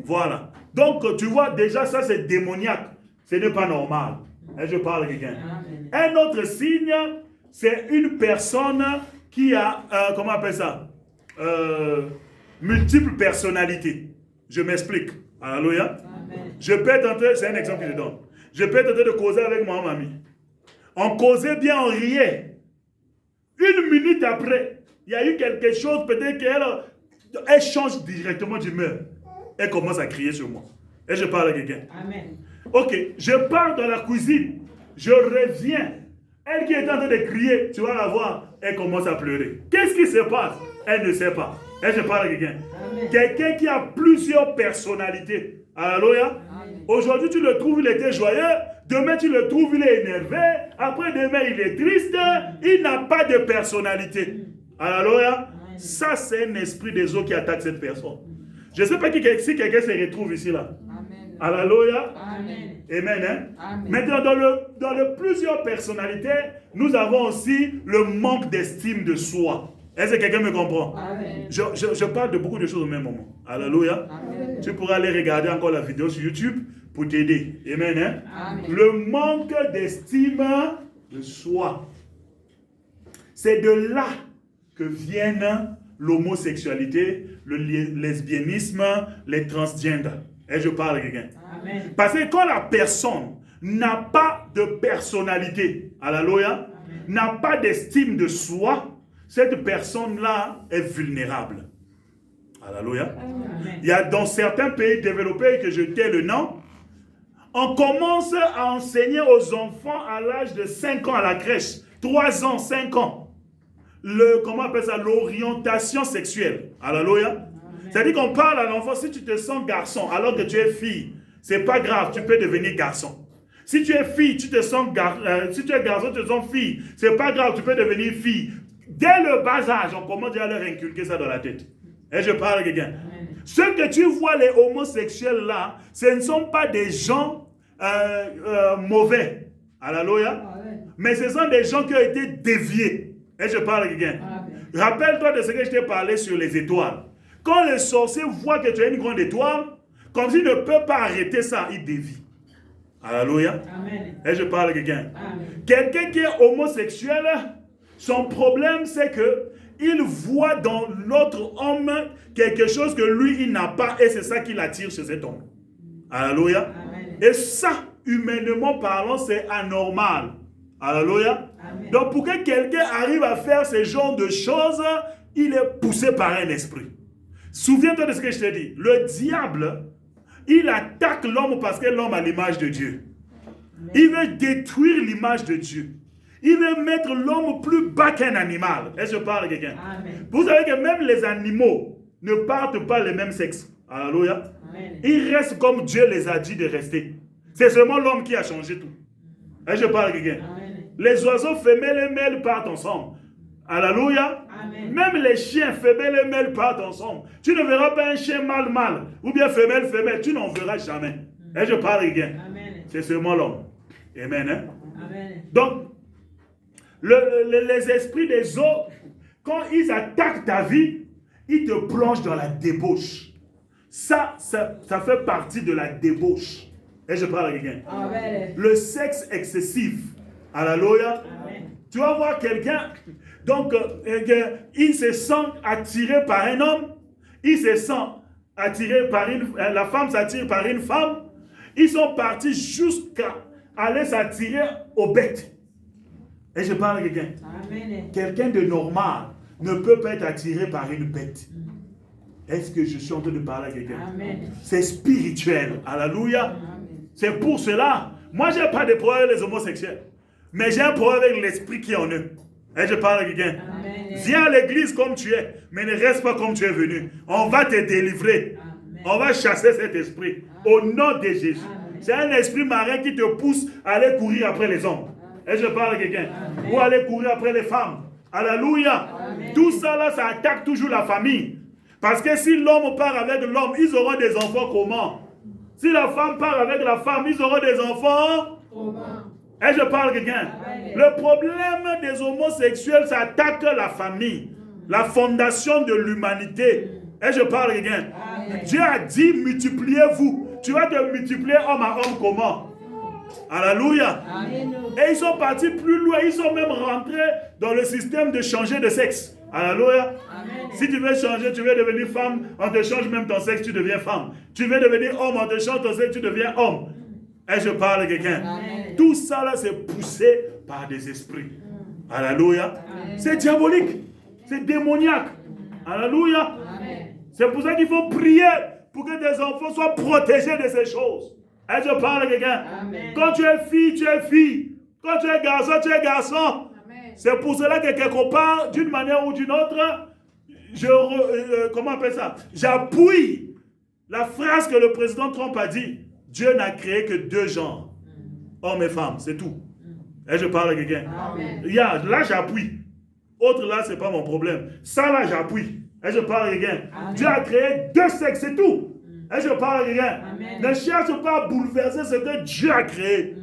B: Voilà. Donc tu vois, déjà ça c'est démoniaque. Ce n'est pas normal. Et je parle à quelqu'un. Un autre signe, c'est une personne qui a, comment on appelle ça? Multiples personnalités. Je m'explique. Alléluia. Je peux être en train, c'est un exemple que je donne. Je peux être en train de causer avec mon ami. On causait bien, on riait. 1 minute après, il y a eu quelque chose, peut-être qu'elle change directement d'humeur. Elle commence à crier sur moi. Et je parle à quelqu'un. Ok, je pars dans la cuisine. Je reviens. Elle qui est en train de crier, tu vas la voir, elle commence à pleurer. Qu'est-ce qui se passe? Elle ne sait pas. Et je parle à quelqu'un. Quelqu'un qui a plusieurs personnalités. Alléluia. Aujourd'hui, tu le trouves, il était joyeux. Demain, tu le trouves, il est énervé. Après, demain, il est triste. Il n'a pas de personnalité. Alléluia. Ça, c'est un esprit des eaux qui attaque cette personne. Je ne sais pas si quelqu'un se retrouve ici, là. Alléluia. Amen. Hein? Maintenant, dans le plusieurs personnalités, nous avons aussi le manque d'estime de soi. Est-ce que quelqu'un me comprend? Je parle de beaucoup de choses au même moment. Alléluia. Tu pourras aller regarder encore la vidéo sur YouTube pour t'aider. Amen. Hein? Le manque d'estime de soi. C'est de là que viennent l'homosexualité, le lesbianisme, les transgenders. Et je parle à quelqu'un. Parce que quand la personne n'a pas de personnalité, alléluia, n'a pas d'estime de soi, cette personne-là est vulnérable. Alléluia. Il y a dans certains pays développés, que je tais le nom, on commence à enseigner aux enfants à l'âge de 5 ans à la crèche, 3 ans, 5 ans, comment on appelle ça, l'orientation sexuelle. Alléluia. C'est-à-dire qu'on parle à l'enfant, si tu te sens garçon alors que tu es fille, c'est pas grave, tu peux devenir garçon. Si tu es fille, tu te sens si tu es garçon, tu te sens fille, c'est pas grave, tu peux devenir fille. Dès le bas âge, on commence à leur inculquer ça dans la tête. Et je parle à quelqu'un. Ceux que tu vois, les homosexuels là, ce ne sont pas des gens mauvais. Alléluia. Mais ce sont des gens qui ont été déviés. Et je parle à quelqu'un. Rappelle-toi de ce que je t'ai parlé sur les étoiles. Quand le sorcier voit que tu as une grande étoile, comme s'il ne peut pas arrêter ça, il dévie. Alléluia. Et je parle à quelqu'un. Quelqu'un qui est homosexuel, son problème c'est que il voit dans l'autre homme quelque chose que lui il n'a pas et c'est ça qui l'attire chez cet homme. Alléluia. Et ça, humainement parlant, c'est anormal. Alléluia. Donc pour que quelqu'un arrive à faire ce genre de choses, il est poussé par un esprit. Souviens-toi de ce que je t'ai dit. Le diable, il attaque l'homme parce que l'homme a l'image de Dieu. Il veut détruire l'image de Dieu. Il veut mettre l'homme plus bas qu'un animal. Est-ce que je parle à quelqu'un? Vous savez que même les animaux ne partent pas les mêmes sexes. Alléluia. Ils restent comme Dieu les a dit de rester. C'est seulement l'homme qui a changé tout. Est-ce que je parle à quelqu'un? Les oiseaux femelles et mâles partent ensemble. Alléluia. Même les chiens femelles et mâles partent ensemble. Tu ne verras pas un chien mâle ou bien femelle. Tu n'en verras jamais. Et je parle à quelqu'un. C'est seulement l'homme. Amen. Hein?
A: Amen.
B: Donc, les esprits des autres, quand ils attaquent ta vie, ils te plongent dans la débauche. Ça fait partie de la débauche. Et je parle à quelqu'un.
A: Amen.
B: Le sexe excessif. Alléluia.
A: Amen.
B: Tu vas voir quelqu'un, donc, il se sent attiré par un homme, il se sent attiré par la femme s'attire par une femme, ils sont partis jusqu'à aller s'attirer aux bêtes. Et je parle à quelqu'un.
A: Amen.
B: Quelqu'un de normal ne peut pas être attiré par une bête. Est-ce que je suis en train de parler à quelqu'un?
A: Amen.
B: C'est spirituel. Alléluia.
A: Amen.
B: C'est pour cela. Moi, je n'ai pas de problème avec les homosexuels. Mais j'ai un problème avec l'esprit qui est en eux. Et je parle à quelqu'un.
A: Amen.
B: Viens à l'église comme tu es, mais ne reste pas comme tu es venu. On va te délivrer.
A: Amen.
B: On va chasser cet esprit. Au nom de Jésus.
A: Amen.
B: C'est un esprit marin qui te pousse à aller courir après les hommes. Et je parle à quelqu'un.
A: Amen.
B: Ou aller courir après les femmes. Alléluia.
A: Amen.
B: Tout ça là, ça attaque toujours la famille. Parce que si l'homme part avec l'homme, ils auront des enfants comment? Si la femme part avec la femme, ils auront des enfants
A: Comment?
B: et je parle à quelqu'un.
A: Amen.
B: Le problème des homosexuels, ça attaque la famille, la fondation de l'humanité. Et je parle à quelqu'un.
A: Amen.
B: Dieu a dit, multipliez-vous. Tu vas te multiplier homme à homme comment? Alléluia.
A: Amen.
B: Et ils sont partis plus loin, ils sont même rentrés dans le système de changer de sexe. Alléluia.
A: Amen.
B: Si tu veux changer, tu veux devenir femme, on te change même ton sexe, tu deviens femme. Tu veux devenir homme, on te change ton sexe, tu deviens homme. Et je parle à quelqu'un.
A: Amen.
B: Tout ça là, c'est poussé par des esprits. Alléluia. C'est diabolique. C'est démoniaque. Alléluia.
A: Amen.
B: C'est pour ça qu'il faut prier pour que tes enfants soient protégés de ces choses. Et je parle à quelqu'un.
A: Amen.
B: Quand tu es fille, tu es fille. Quand tu es garçon, tu es garçon.
A: Amen.
B: C'est pour cela que quelque part, d'une manière ou d'une autre, comment on appelle ça? J'appuie la phrase que le président Trump a dit. Dieu n'a créé que deux genres, hommes et femmes, c'est tout. Et je parle à quelqu'un.
A: Amen.
B: Là, j'appuie. Autre là, c'est pas mon problème. Ça là, j'appuie. Et je parle à quelqu'un.
A: Amen.
B: Dieu a créé deux sexes, c'est tout. Et je parle à quelqu'un.
A: Amen.
B: Ne cherche pas à bouleverser ce que Dieu a créé.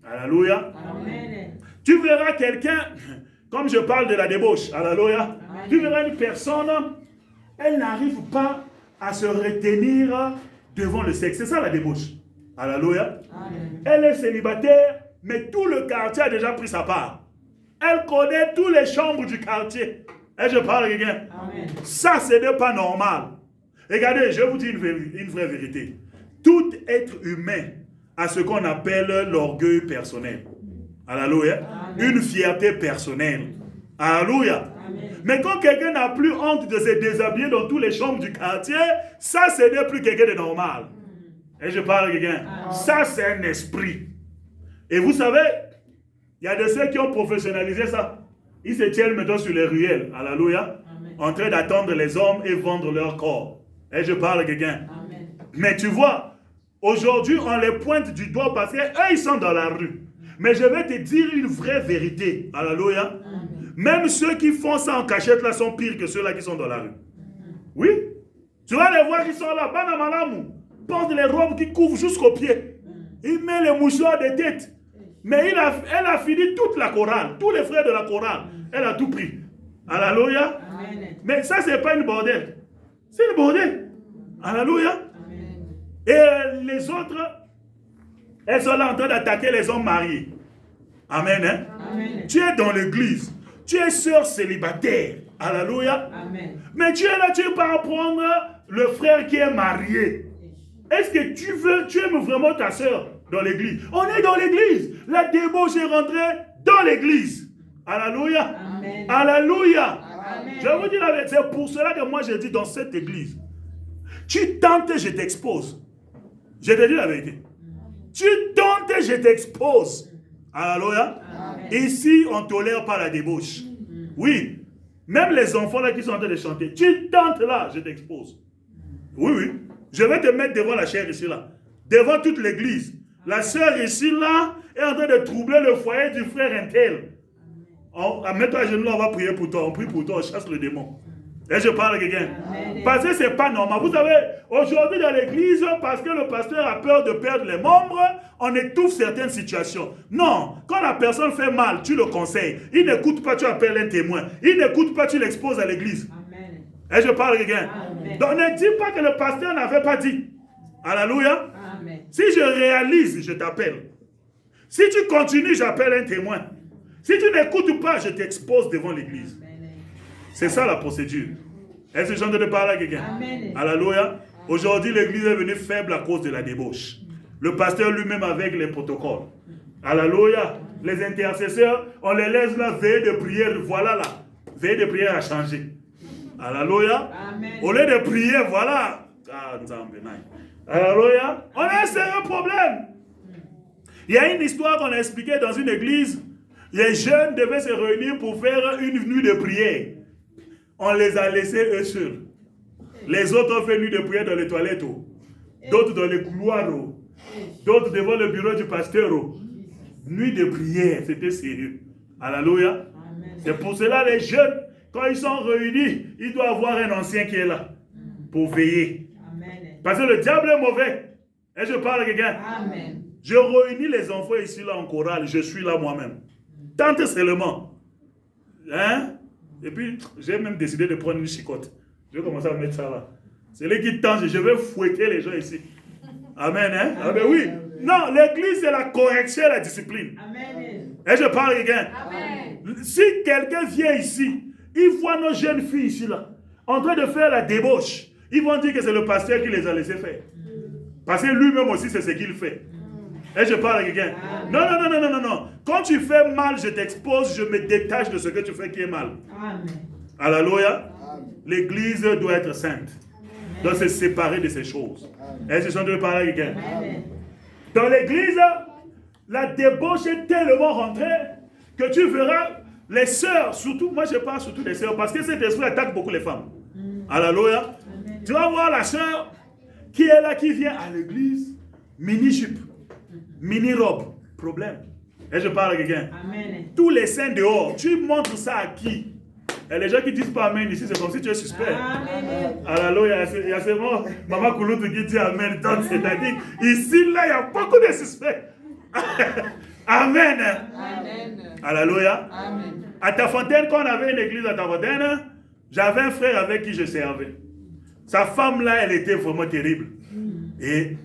B: Alléluia.
A: Amen.
B: Tu verras quelqu'un, comme je parle de la débauche, alléluia.
A: Amen.
B: Tu verras une personne, elle n'arrive pas à se retenir devant le sexe. C'est ça la débauche. Alléluia.
A: Amen.
B: Elle est célibataire, mais tout le quartier a déjà pris sa part. Elle connaît toutes les chambres du quartier. Et je parle à quelqu'un.
A: Amen.
B: Ça, ce n'est pas normal. Regardez, je vous dis une vraie vérité. Tout être humain a ce qu'on appelle l'orgueil personnel. Alléluia.
A: Amen.
B: Une fierté personnelle. Alléluia.
A: Amen.
B: Mais quand quelqu'un n'a plus honte de se déshabiller dans toutes les chambres du quartier, ça, ce n'est plus quelqu'un de normal. Et je parle à quelqu'un. Ça, c'est un esprit. Et vous savez, il y a de ceux qui ont professionnalisé ça. Ils se tiennent maintenant sur les ruelles. Alléluia.
A: Amen.
B: En train d'attendre les hommes et vendre leur corps. Et je parle à quelqu'un.
A: Amen.
B: Mais tu vois, aujourd'hui, on les pointe du doigt parce qu'eux, ils sont dans la rue. Mais je vais te dire une vraie vérité. Alléluia.
A: Amen.
B: Même ceux qui font ça en cachette là sont pires que ceux-là qui sont dans la rue. Oui. Tu vas les voir qui sont là. Banamalamu. Portent les robes qui couvrent jusqu'aux pieds. Il met les mouchoirs de tête. Mais elle a fini toute la chorale. Tous les frères de la chorale. Elle a tout pris. Alléluia.
A: Amen.
B: Mais ça, c'est pas une bordel. C'est une bordel. Alléluia.
A: Amen.
B: Et les autres, elles sont là en train d'attaquer les hommes mariés. Amen. Hein?
A: Amen.
B: Tu es dans l'église. Tu es sœur célibataire. Alléluia.
A: Amen.
B: Mais tu es là, tu es pas apprendre le frère qui est marié. Est-ce que tu aimes vraiment ta sœur dans l'église? On est dans l'église. La débauche est rentrée dans l'église. Alléluia.
A: Amen.
B: Alléluia.
A: Amen.
B: Je vous dis la vérité, c'est pour cela que moi je dis dans cette église, tu tentes, je t'expose. Je te dis la vérité. Tu tentes, je t'expose. Alléluia.
A: Amen.
B: Ici, on ne tolère pas la débauche. Oui. Même les enfants là qui sont en train de chanter, tu tentes là, je t'expose. Oui, oui. Je vais te mettre devant la chair ici là. Devant toute l'église. La sœur ici là est en train de troubler le foyer du frère Intel. Mets-toi à genoux là, on va prier pour toi. On prie pour toi, on chasse le démon. Et je parle à quelqu'un.
A: Amen.
B: Parce que ce n'est pas normal. Vous savez, aujourd'hui dans l'église, parce que le pasteur a peur de perdre les membres, on étouffe certaines situations. Non, quand la personne fait mal, tu le conseilles. Il n'écoute pas, tu appelles un témoin. Il n'écoute pas, tu l'exposes à l'église.
A: Amen.
B: Et je parle à quelqu'un.
A: Amen.
B: Donc ne dis pas que le pasteur n'avait pas dit. Alléluia.
A: Amen.
B: Si je réalise, je t'appelle. Si tu continues, j'appelle un témoin. Si tu n'écoutes pas, je t'expose devant l'église. C'est ça la procédure. Est-ce que j'ai envie de parler à quelqu'un?
A: Amen.
B: Alléluia. Aujourd'hui, l'église est venue faible à cause de la débauche. Le pasteur lui-même avec les protocoles. Alléluia. Les intercesseurs, on les laisse là, veiller de prière. Voilà là. Veiller de prière a changé. Alléluia.
A: Amen.
B: Au lieu de prier, voilà. Alléluia. On a un sérieux problème. Il y a une histoire qu'on a expliquée dans une église. Les jeunes devaient se réunir pour faire une nuit de prière. On les a laissés eux seuls. Les autres ont fait nuit de prière dans les toilettes. D'autres dans les couloirs. D'autres devant le bureau du pasteur. Nuit de prière, c'était sérieux. Alléluia. C'est pour cela les jeunes, quand ils sont réunis, ils doivent avoir un ancien qui est là pour veiller. Parce que le diable est mauvais. Et je parle à quelqu'un.
A: Amen.
B: Je réunis les enfants ici là en chorale. Je suis là moi-même. Tente seulement. Hein? Et puis, j'ai même décidé de prendre une chicotte. Je vais commencer à mettre ça là. C'est lui qui tente. Je vais fouetter les gens ici. Amen. Hein? Ah ben oui. Non, l'église c'est la correction et la discipline.
A: Amen.
B: Et je parle à quelqu'un.
A: Amen.
B: Si quelqu'un vient ici, il voit nos jeunes filles ici là, en train de faire la débauche, ils vont dire que c'est le pasteur qui les a laissés faire. Parce que lui-même aussi, c'est ce qu'il fait. Et je parle à quelqu'un. Non, non, non, non, non, non, non. Quand tu fais mal, je t'expose, je me détache de ce que tu fais qui est mal.
A: Amen.
B: Alléluia. L'église doit être sainte. Doit se séparer de ces choses. Est-ce que je suis en train de parler à quelqu'un?
A: Amen.
B: Dans l'église, la débauche est tellement rentrée que tu verras les sœurs, surtout, moi je parle surtout des sœurs, parce que cet esprit attaque beaucoup les femmes. Alléluia. Tu vas voir la sœur qui est là, qui vient à l'église, mini-jupe, mini-robe, problème. Et je parle à quelqu'un.
A: Amen.
B: Tous les saints dehors, tu montres ça à qui? Et les gens qui disent pas Amen ici, c'est comme si tu es suspect.
A: Amen.
B: Alléluia, il y a seulement Maman Kouloutou qui dit Amen. Donc, c'est-à-dire, ici, là, il y a beaucoup de suspects. Amen.
A: Amen.
B: Alléluia.
A: Amen.
B: À Tafontaine, quand on avait une église à Tafontaine, j'avais un frère avec qui je servais. Sa femme là, elle était vraiment terrible. Et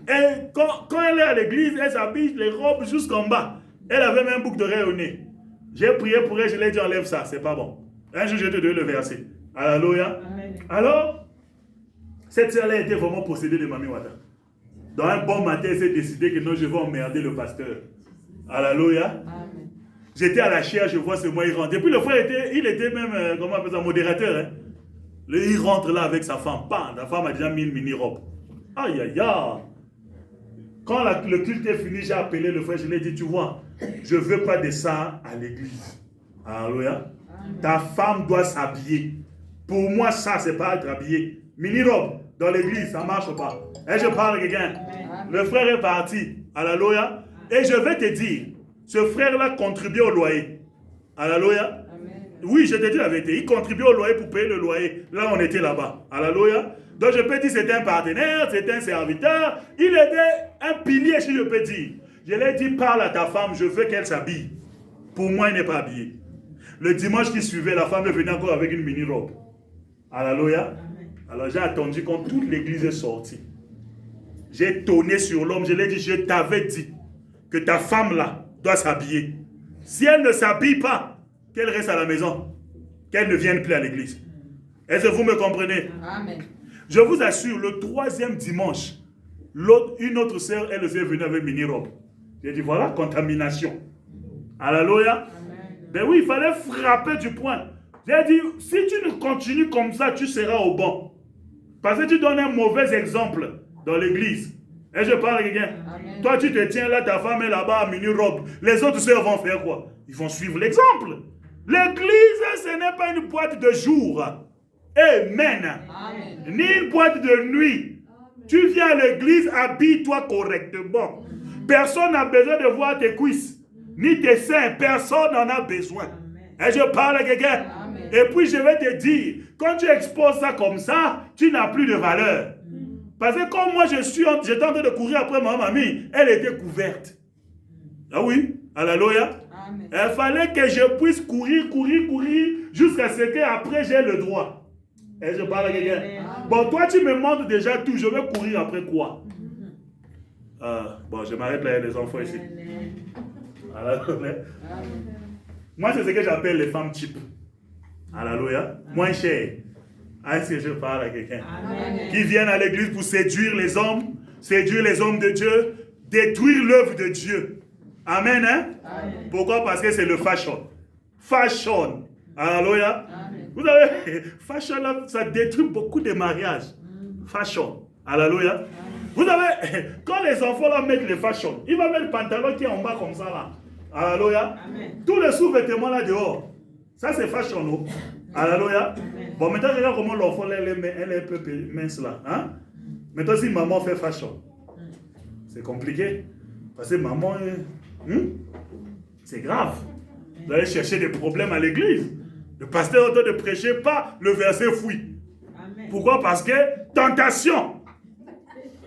B: quand elle est à l'église, elle s'habille les robes jusqu'en bas. Elle avait même un boucle d'oreille au nez. J'ai prié pour elle, je lui ai dit enlève ça, c'est pas bon. Un jour, je te donne le verset. Alléluia.
A: Amen.
B: Alors, cette sœur-là était vraiment possédée de Mami Wata. Dans un bon matin, elle s'est décidé que non, je vais emmerder le pasteur. Alléluia.
A: Amen.
B: J'étais à la chaire, je vois ce mois, il rentre. Et puis le frère il était même, comment on appelle ça, modérateur. Hein? Il rentre là avec sa femme. Bam, la femme a déjà mis une mini-robe. Aïe, aïe, aïe. Quand le culte est fini, j'ai appelé le frère, je lui ai dit, tu vois, je ne veux pas de ça à l'église. Alléluia. Ta femme doit s'habiller. Pour moi, ça, c'est pas être habillé. Mini-robe dans l'église, ça ne marche pas. Et je parle à quelqu'un. Le frère est parti. Alléluia. Et je vais te dire, ce frère-là contribue au loyer. Alléluia. Oui, je te dis la vérité. Il contribue au loyer pour payer le loyer. Là, on était là-bas. Alléluia. Donc, je peux dire c'était un partenaire, c'était un serviteur. Il était un pilier, si je peux dire. Je lui ai dit, parle à ta femme, je veux qu'elle s'habille. Pour moi, il n'est pas habillé. Le dimanche qui suivait, la femme est venue encore avec une mini-robe. Alléluia. Alors, j'ai attendu quand toute l'église est sortie. J'ai tonné sur l'homme. Je lui ai dit, je t'avais dit que ta femme là doit s'habiller. Si elle ne s'habille pas, qu'elle reste à la maison, qu'elle ne vienne plus à l'église. Est-ce que vous me comprenez?
A: Amen.
B: Je vous assure, le 3e dimanche, une autre sœur, elle aussi est venue avec mini-robe. J'ai dit, voilà, contamination. Alléluia. Ben oui, il fallait frapper du poing. J'ai dit, si tu ne continues comme ça, tu seras au banc. Parce que tu donnes un mauvais exemple dans l'église. Et je parle à quelqu'un. Toi, tu te tiens là, ta femme est là-bas, mini-robe. Les autres sœurs vont faire quoi? Ils vont suivre l'exemple. L'église, ce n'est pas une boîte de jour. Amen.
A: Amen.
B: Ni une boîte de nuit. Tu viens à l'église, habille-toi correctement. Personne n'a besoin de voir tes cuisses, ni tes seins. Personne n'en a besoin. Et je parle à quelqu'un. Et puis je vais te dire, quand tu exposes ça comme ça, tu n'as plus de valeur. Parce que comme moi j'étais en train de courir après ma mamie, elle était couverte. Ah oui, alléluia. Il fallait que je puisse courir, jusqu'à ce qu'après j'ai le droit. Et je parle à quelqu'un. Bon, toi tu me montres déjà tout, je vais courir après quoi? Bon, je m'arrête là, il y a des enfants ici. Moi, c'est ce que j'appelle les femmes cheap. Alléluia. Moins cher. Est-ce que je parle à quelqu'un? Qui viennent à l'église pour séduire les hommes de Dieu, détruire l'œuvre de Dieu. Amen, hein? Pourquoi? Parce que c'est le fashion. Fashion. Alléluia. Vous savez, fashion, là, ça détruit beaucoup de mariages. Fashion. Alléluia. Vous savez, quand les enfants là mettent les fashion, ils vont mettre le pantalon qui est en bas comme ça là. Alléluia. Tous les sous-vêtements là dehors. Ça c'est fashion, non? Alléluia. Bon, maintenant, regarde comment l'enfant elle est un peu mince là. Hein? Maintenant, si maman fait fashion, c'est compliqué. Parce que maman, c'est grave. Vous allez chercher des problèmes à l'église. Le pasteur est en train de prêcher, pas le verset fouille. Pourquoi? Parce que tentation.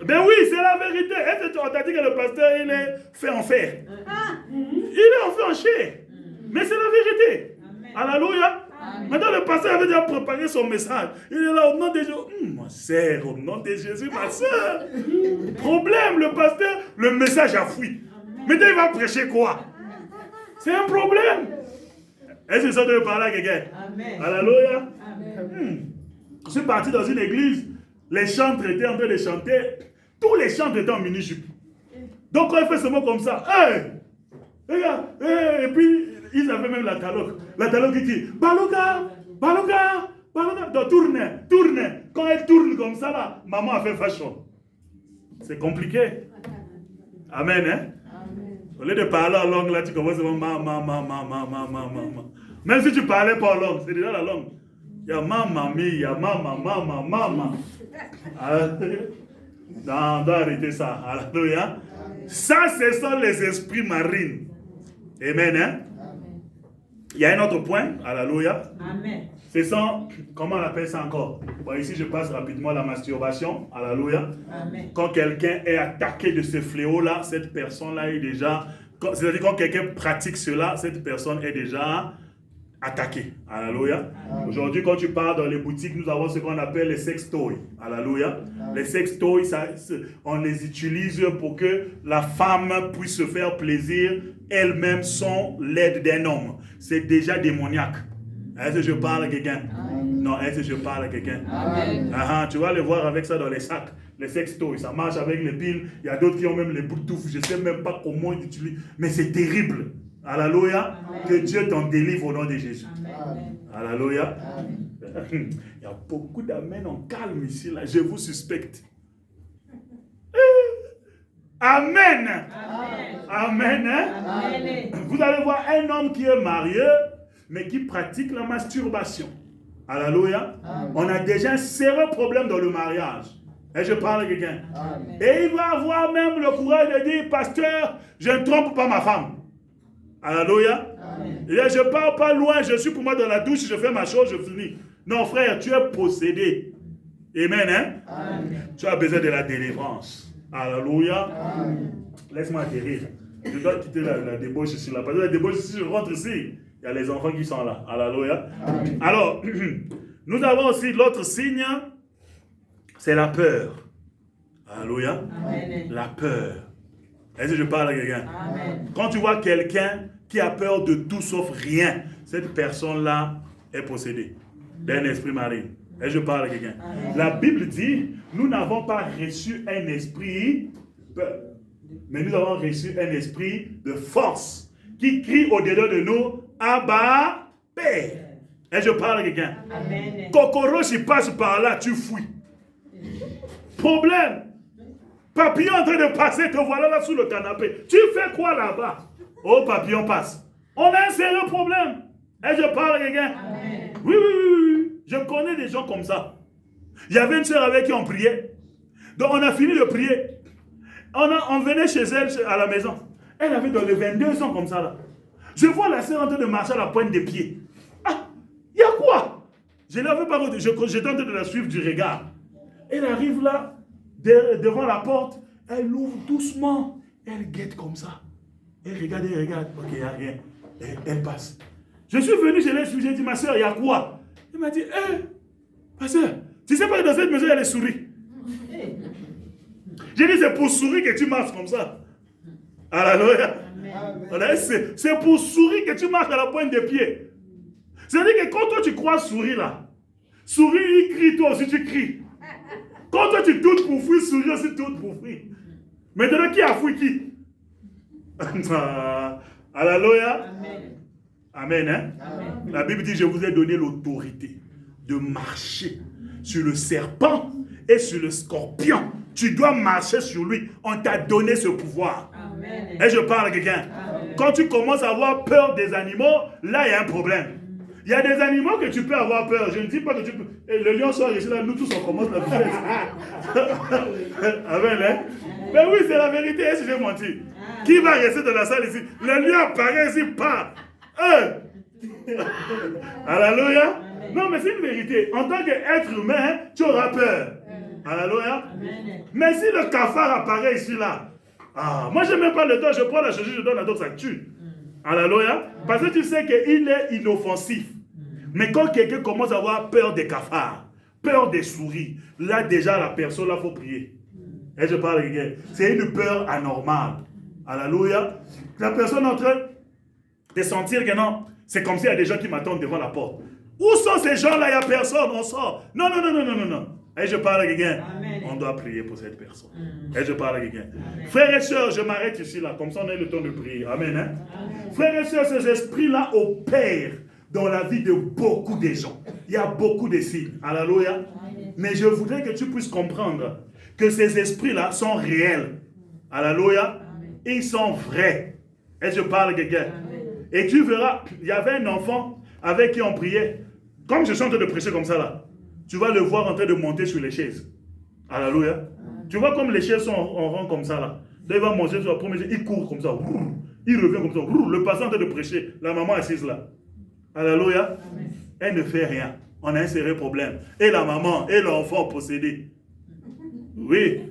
B: Ben oui, c'est la vérité. Est-ce que on t'a dit que le pasteur, il est fait en fer? Il est en fait en chair. Mais c'est la vérité. Alléluia. Maintenant, le pasteur avait déjà préparé son message. Il est là au nom de Jésus. Ma sœur, au nom de Jésus, ma sœur. Problème, le pasteur, le message a fui. Maintenant, il va prêcher quoi? C'est un problème. Est-ce que ça doit parler à quelqu'un? Alléluia. Je suis parti dans une église. Les chantres étaient en train de chanter. Tous les chantres étaient en mini-jupe. Donc, quand il fait ce mot comme ça, hey, regarde, hey, et puis, ils avaient même la taloque. La taloque qui dit, Baloga, Baloga, Baloga. Donc, tourne. Quand elle tourne comme ça, là, maman a fait fashion. C'est compliqué. Amen, hein? Au lieu de parler en langue, là, tu commences à dire, ma. Même si tu parlais pas en langue, c'est déjà la langue. Il y a maman, il y a maman. On doit arrêter ça. Alléluia. Ça, ce sont les esprits marins. Amen. Hein? Il y a un autre point. Alléluia. Amen. Ce sont, comment on appelle ça encore? Bon, ici, je passe rapidement la masturbation. Alléluia. Amen. Quand quelqu'un est attaqué de ce fléau-là, cette personne-là est déjà... C'est-à-dire quand quelqu'un pratique cela, cette personne est déjà attaquée. Alléluia. Aujourd'hui, quand tu pars dans les boutiques, nous avons ce qu'on appelle les sex toys. Alléluia. Les sex toys, on les utilise pour que la femme puisse se faire plaisir elle-même sans l'aide d'un homme. C'est déjà démoniaque. Est-ce que je parle à quelqu'un? Non, est-ce que je parle à quelqu'un? Tu vas le voir avec ça dans les sacs. Les sex toys, ça marche avec les piles. Il y a d'autres qui ont même les boutoufs. Je ne sais même pas comment ils utilisent. Mais c'est terrible. Alléluia. Que Dieu t'en délivre au nom de Jésus. Alléluia. Il y a beaucoup d'amen en calme ici. Là. Je vous suspecte. Amen. Amen. Amen. Vous allez voir un homme qui est marié, mais qui pratique la masturbation. Alléluia. On a déjà un sérieux problème dans le mariage. Et je parle à quelqu'un. Et il va avoir même le courage de dire, pasteur, je ne trompe pas ma femme. Alléluia. Et je ne pars pas loin, je suis pour moi dans la douche, je fais ma chose, je finis. Non, frère, tu es possédé. Amen, hein? Amen. Tu as besoin de la délivrance. Alléluia. Laisse-moi atterrir. Je dois quitter la débauche ici. Parce que la débauche ici, je rentre ici. Il y a les enfants qui sont là. Alléluia. Amen. Alors, nous avons aussi l'autre signe, c'est la peur. Alléluia. Amen. La peur. Est-ce que je parle à quelqu'un? Quand tu vois quelqu'un qui a peur de tout sauf rien, cette personne-là est possédée d'un esprit marin. Et je parle à quelqu'un. La Bible dit, nous n'avons pas reçu un esprit peur, mais nous avons reçu un esprit de force qui crie au-dedans de nous, Abba, Père. Et je parle à quelqu'un. Kokoro, si passe par là, tu fuis. Problème. Papillon en train de passer, te voilà là sous le canapé. Tu fais quoi là-bas? Oh, papillon passe. On a un sérieux problème. Et je parle à quelqu'un. Oui. Je connais des gens comme ça. Il y avait une soeur avec qui on priait. Donc on a fini de prier. On venait chez elle à la maison. Elle avait dans les 22 ans comme ça là. Je vois la soeur en train de marcher à la pointe des pieds. Ah, il y a quoi? Je ne l'avais pas retenu. J'étais en train de la suivre du regard. Elle arrive là, devant la porte. Elle ouvre doucement. Elle guette comme ça. Elle regarde. Ok, il n'y a rien. Elle passe. Je suis venu, je l'ai suivi. J'ai dit, ma soeur, il y a quoi? Elle m'a dit, pasteur, tu sais pas que dans cette maison, il y a les souris. J'ai dit, c'est pour sourire que tu marches comme ça. Alléluia. C'est pour sourire que tu marches à la pointe des pieds. C'est-à-dire que quand toi tu crois sourire là, sourire il crie, toi aussi tu cries. Quand toi tu doutes pour fuir, sourire aussi doute pour fuir. Maintenant qui a fui qui? Alléluia. Amen. Hein? Amen. La Bible dit, je vous ai donné l'autorité de marcher sur le serpent et sur le scorpion. Tu dois marcher sur lui. On t'a donné ce pouvoir. Amen. Et je parle à quelqu'un. Quand tu commences à avoir peur des animaux, là il y a un problème. Il y a des animaux que tu peux avoir peur. Je ne dis pas que tu peux. Et le lion sort ici, là, nous tous on commence la vitesse. Amen. Hein? Mais oui, c'est la vérité. Est-ce que j'ai menti? Qui va rester dans la salle ici? Le lion apparaît ici, pas. Alléluia. Non, mais c'est une vérité. En tant qu'être humain, tu auras peur. Alléluia. Mais si le cafard apparaît ici, là, moi je n'ai même pas le temps, je prends la chaussure, je donne la dose, ça tue. Alléluia. Parce que tu sais qu'il est inoffensif. Mais quand quelqu'un commence à avoir peur des cafards, peur des souris, là déjà la personne, là, il faut prier. Et je parle de quelqu'un. C'est une peur anormale. Alléluia. La personne est en train de sentir que non, c'est comme s'il y a des gens qui m'attendent devant la porte. Où sont ces gens-là? Il n'y a personne, on sort. Non. Et je parle à quelqu'un. On doit prier pour cette personne. Et je parle à quelqu'un. Frères et sœurs, je m'arrête ici, là. Comme ça, on a le temps de prier. Amen. Hein? Frères et sœurs, ces esprits-là opèrent dans la vie de beaucoup de gens. Il y a beaucoup de signes. Alléluia. Mais je voudrais que tu puisses comprendre que ces esprits-là sont réels. Alléluia. Ils sont vrais. Et je parle à quelqu'un. Et tu verras, il y avait un enfant avec qui on priait. Comme je suis en train de prêcher comme ça là, tu vas le voir en train de monter sur les chaises. Alléluia. Tu vois comme les chaises sont en rang comme ça là. Là, il va manger sur la première chaise, il court comme ça. Il revient comme ça. Le passant en train de prêcher. La maman assise là. Alléluia. Elle ne fait rien. On a un sérieux problème. Et la maman et l'enfant possédés. Oui.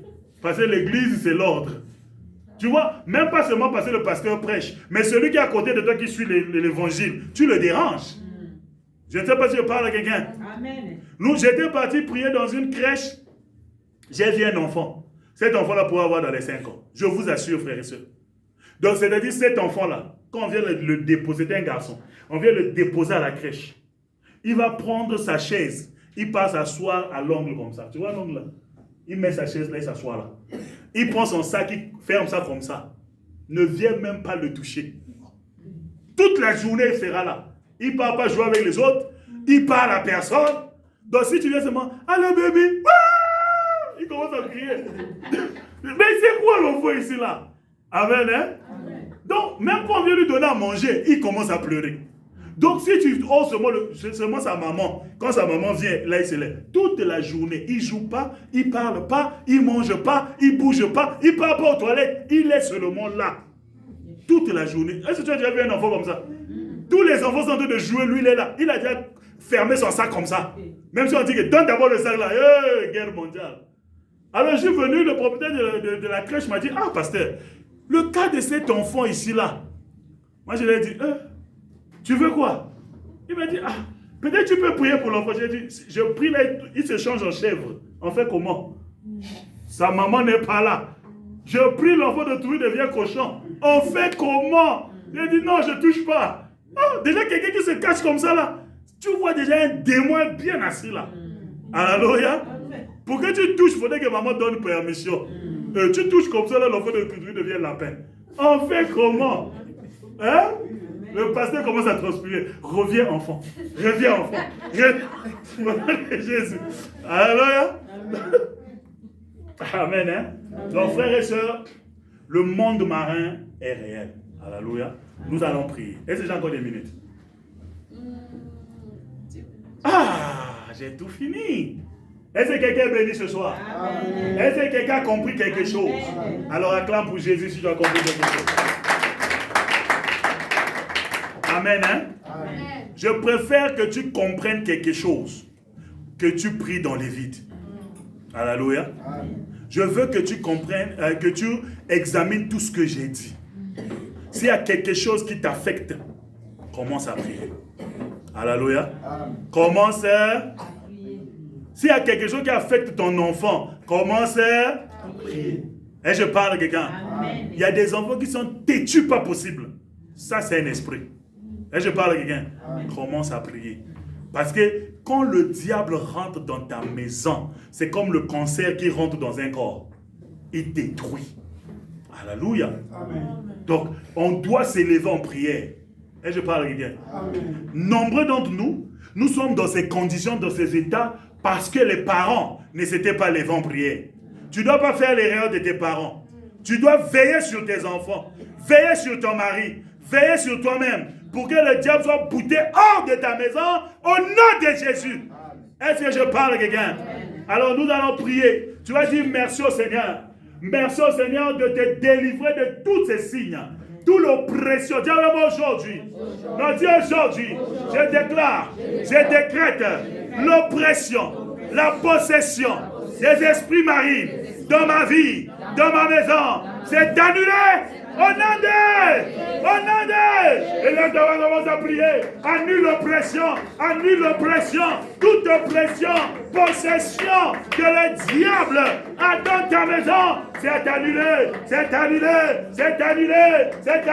B: Parce que l'église, c'est l'ordre. Tu vois, même pas seulement parce que le pasteur prêche, mais celui qui est à côté de toi qui suit l'évangile, tu le déranges. Je ne sais pas si je parle à quelqu'un. Amen. J'étais parti prier dans une crèche. J'ai vu un enfant. Cet enfant-là pourrait avoir dans les 5 ans. Je vous assure, frères et sœurs. Donc, c'est-à-dire cet enfant-là, quand on vient le déposer, c'est un garçon, on vient le déposer à la crèche. Il va prendre sa chaise. Il passe s'asseoir à l'angle comme ça. Tu vois l'angle là? Il met sa chaise là, il s'assoit là. Il prend son sac, il ferme ça comme ça. Ne viens même pas le toucher. Toute la journée, il sera là. Il ne part pas jouer avec les autres. Il parle à personne. Donc si tu viens seulement, allô bébé, il commence à crier. Mais c'est quoi l'enfant ici là? Amen, hein? Amen. Donc même quand on vient lui donner à manger, il commence à pleurer. Donc si tu oses seulement sa maman, quand sa maman vient, là il se lève. Toute la journée, il ne joue pas, il ne parle pas, il ne mange pas, il ne bouge pas, il ne part pas aux toilettes, il est seulement là. Toute la journée. Est-ce que tu as déjà vu un enfant comme ça? Tous les enfants sont en train de jouer, lui il est là. Il a déjà fermé son sac comme ça. Même si on dit que donne d'abord le sac là, guerre mondiale. Alors je suis venu, le propriétaire de la crèche m'a dit, pasteur, le cas de cet enfant ici là. Moi je lui ai dit, tu veux quoi? Il m'a dit, peut-être tu peux prier pour l'enfant. J'ai dit, je prie là, il se change en chèvre. On fait comment? Sa maman n'est pas là. Je prie l'enfant de trouver devient cochon. On fait comment? J'ai dit, non, je ne touche pas. Déjà quelqu'un qui se cache comme ça là. Tu vois déjà un démon bien assis là. Alléluia. Pour que tu touches, il faudrait que maman donne permission. Tu touches comme ça là, l'enfant de trouver devient lapin. On fait comment? Hein? Le pasteur commence à transpirer. Reviens enfant. Reviens enfant. Jésus. Alléluia. Amen. Hein? Donc frères et sœurs, le monde marin est réel. Alléluia. Nous allons prier. Est-ce que j'ai encore des minutes? J'ai tout fini. Est-ce que quelqu'un est béni ce soir? Amen. Est-ce que quelqu'un a compris quelque chose? Amen. Alors acclame pour Jésus si tu as compris quelque chose. Amen, hein? Amen. Je préfère que tu comprennes quelque chose que tu pries dans les vides. Alléluia. Je veux que tu comprennes, que tu examines tout ce que j'ai dit. S'il y a quelque chose qui t'affecte, commence à prier. Alléluia. Commence à prier. S'il y a quelque chose qui affecte ton enfant, commence à prier. Et je parle à quelqu'un. Il y a des enfants qui sont têtus, pas possible. Ça, c'est un esprit. Et je parle à quelqu'un. Commence à prier. Parce que quand le diable rentre dans ta maison, c'est comme le cancer qui rentre dans un corps. Il détruit. Alléluia. Donc, on doit s'élever en prière. Et je parle à quelqu'un. Nombreux d'entre nous, nous sommes dans ces conditions, dans ces états, parce que les parents ne s'étaient pas levés en prière. Tu ne dois pas faire l'erreur de tes parents. Tu dois veiller sur tes enfants, veiller sur ton mari, veiller sur toi-même, pour que le diable soit bouté hors de ta maison, au nom de Jésus. Est-ce que je parle à quelqu'un? Alors nous allons prier. Tu vas dire merci au Seigneur. Merci au Seigneur de te délivrer de tous ces signes. Toute l'oppression. Dis avec moi aujourd'hui. Non, dis aujourd'hui. Je déclare, je décrète l'oppression, la possession des esprits marins dans ma vie, dans ma maison. C'est annulé au nom de, au nom de. Et là, on commence à prier. Annule l'oppression, toute oppression, possession que le diable a dans ta maison. C'est annulé, c'est annulé, c'est annulé, c'est annulé.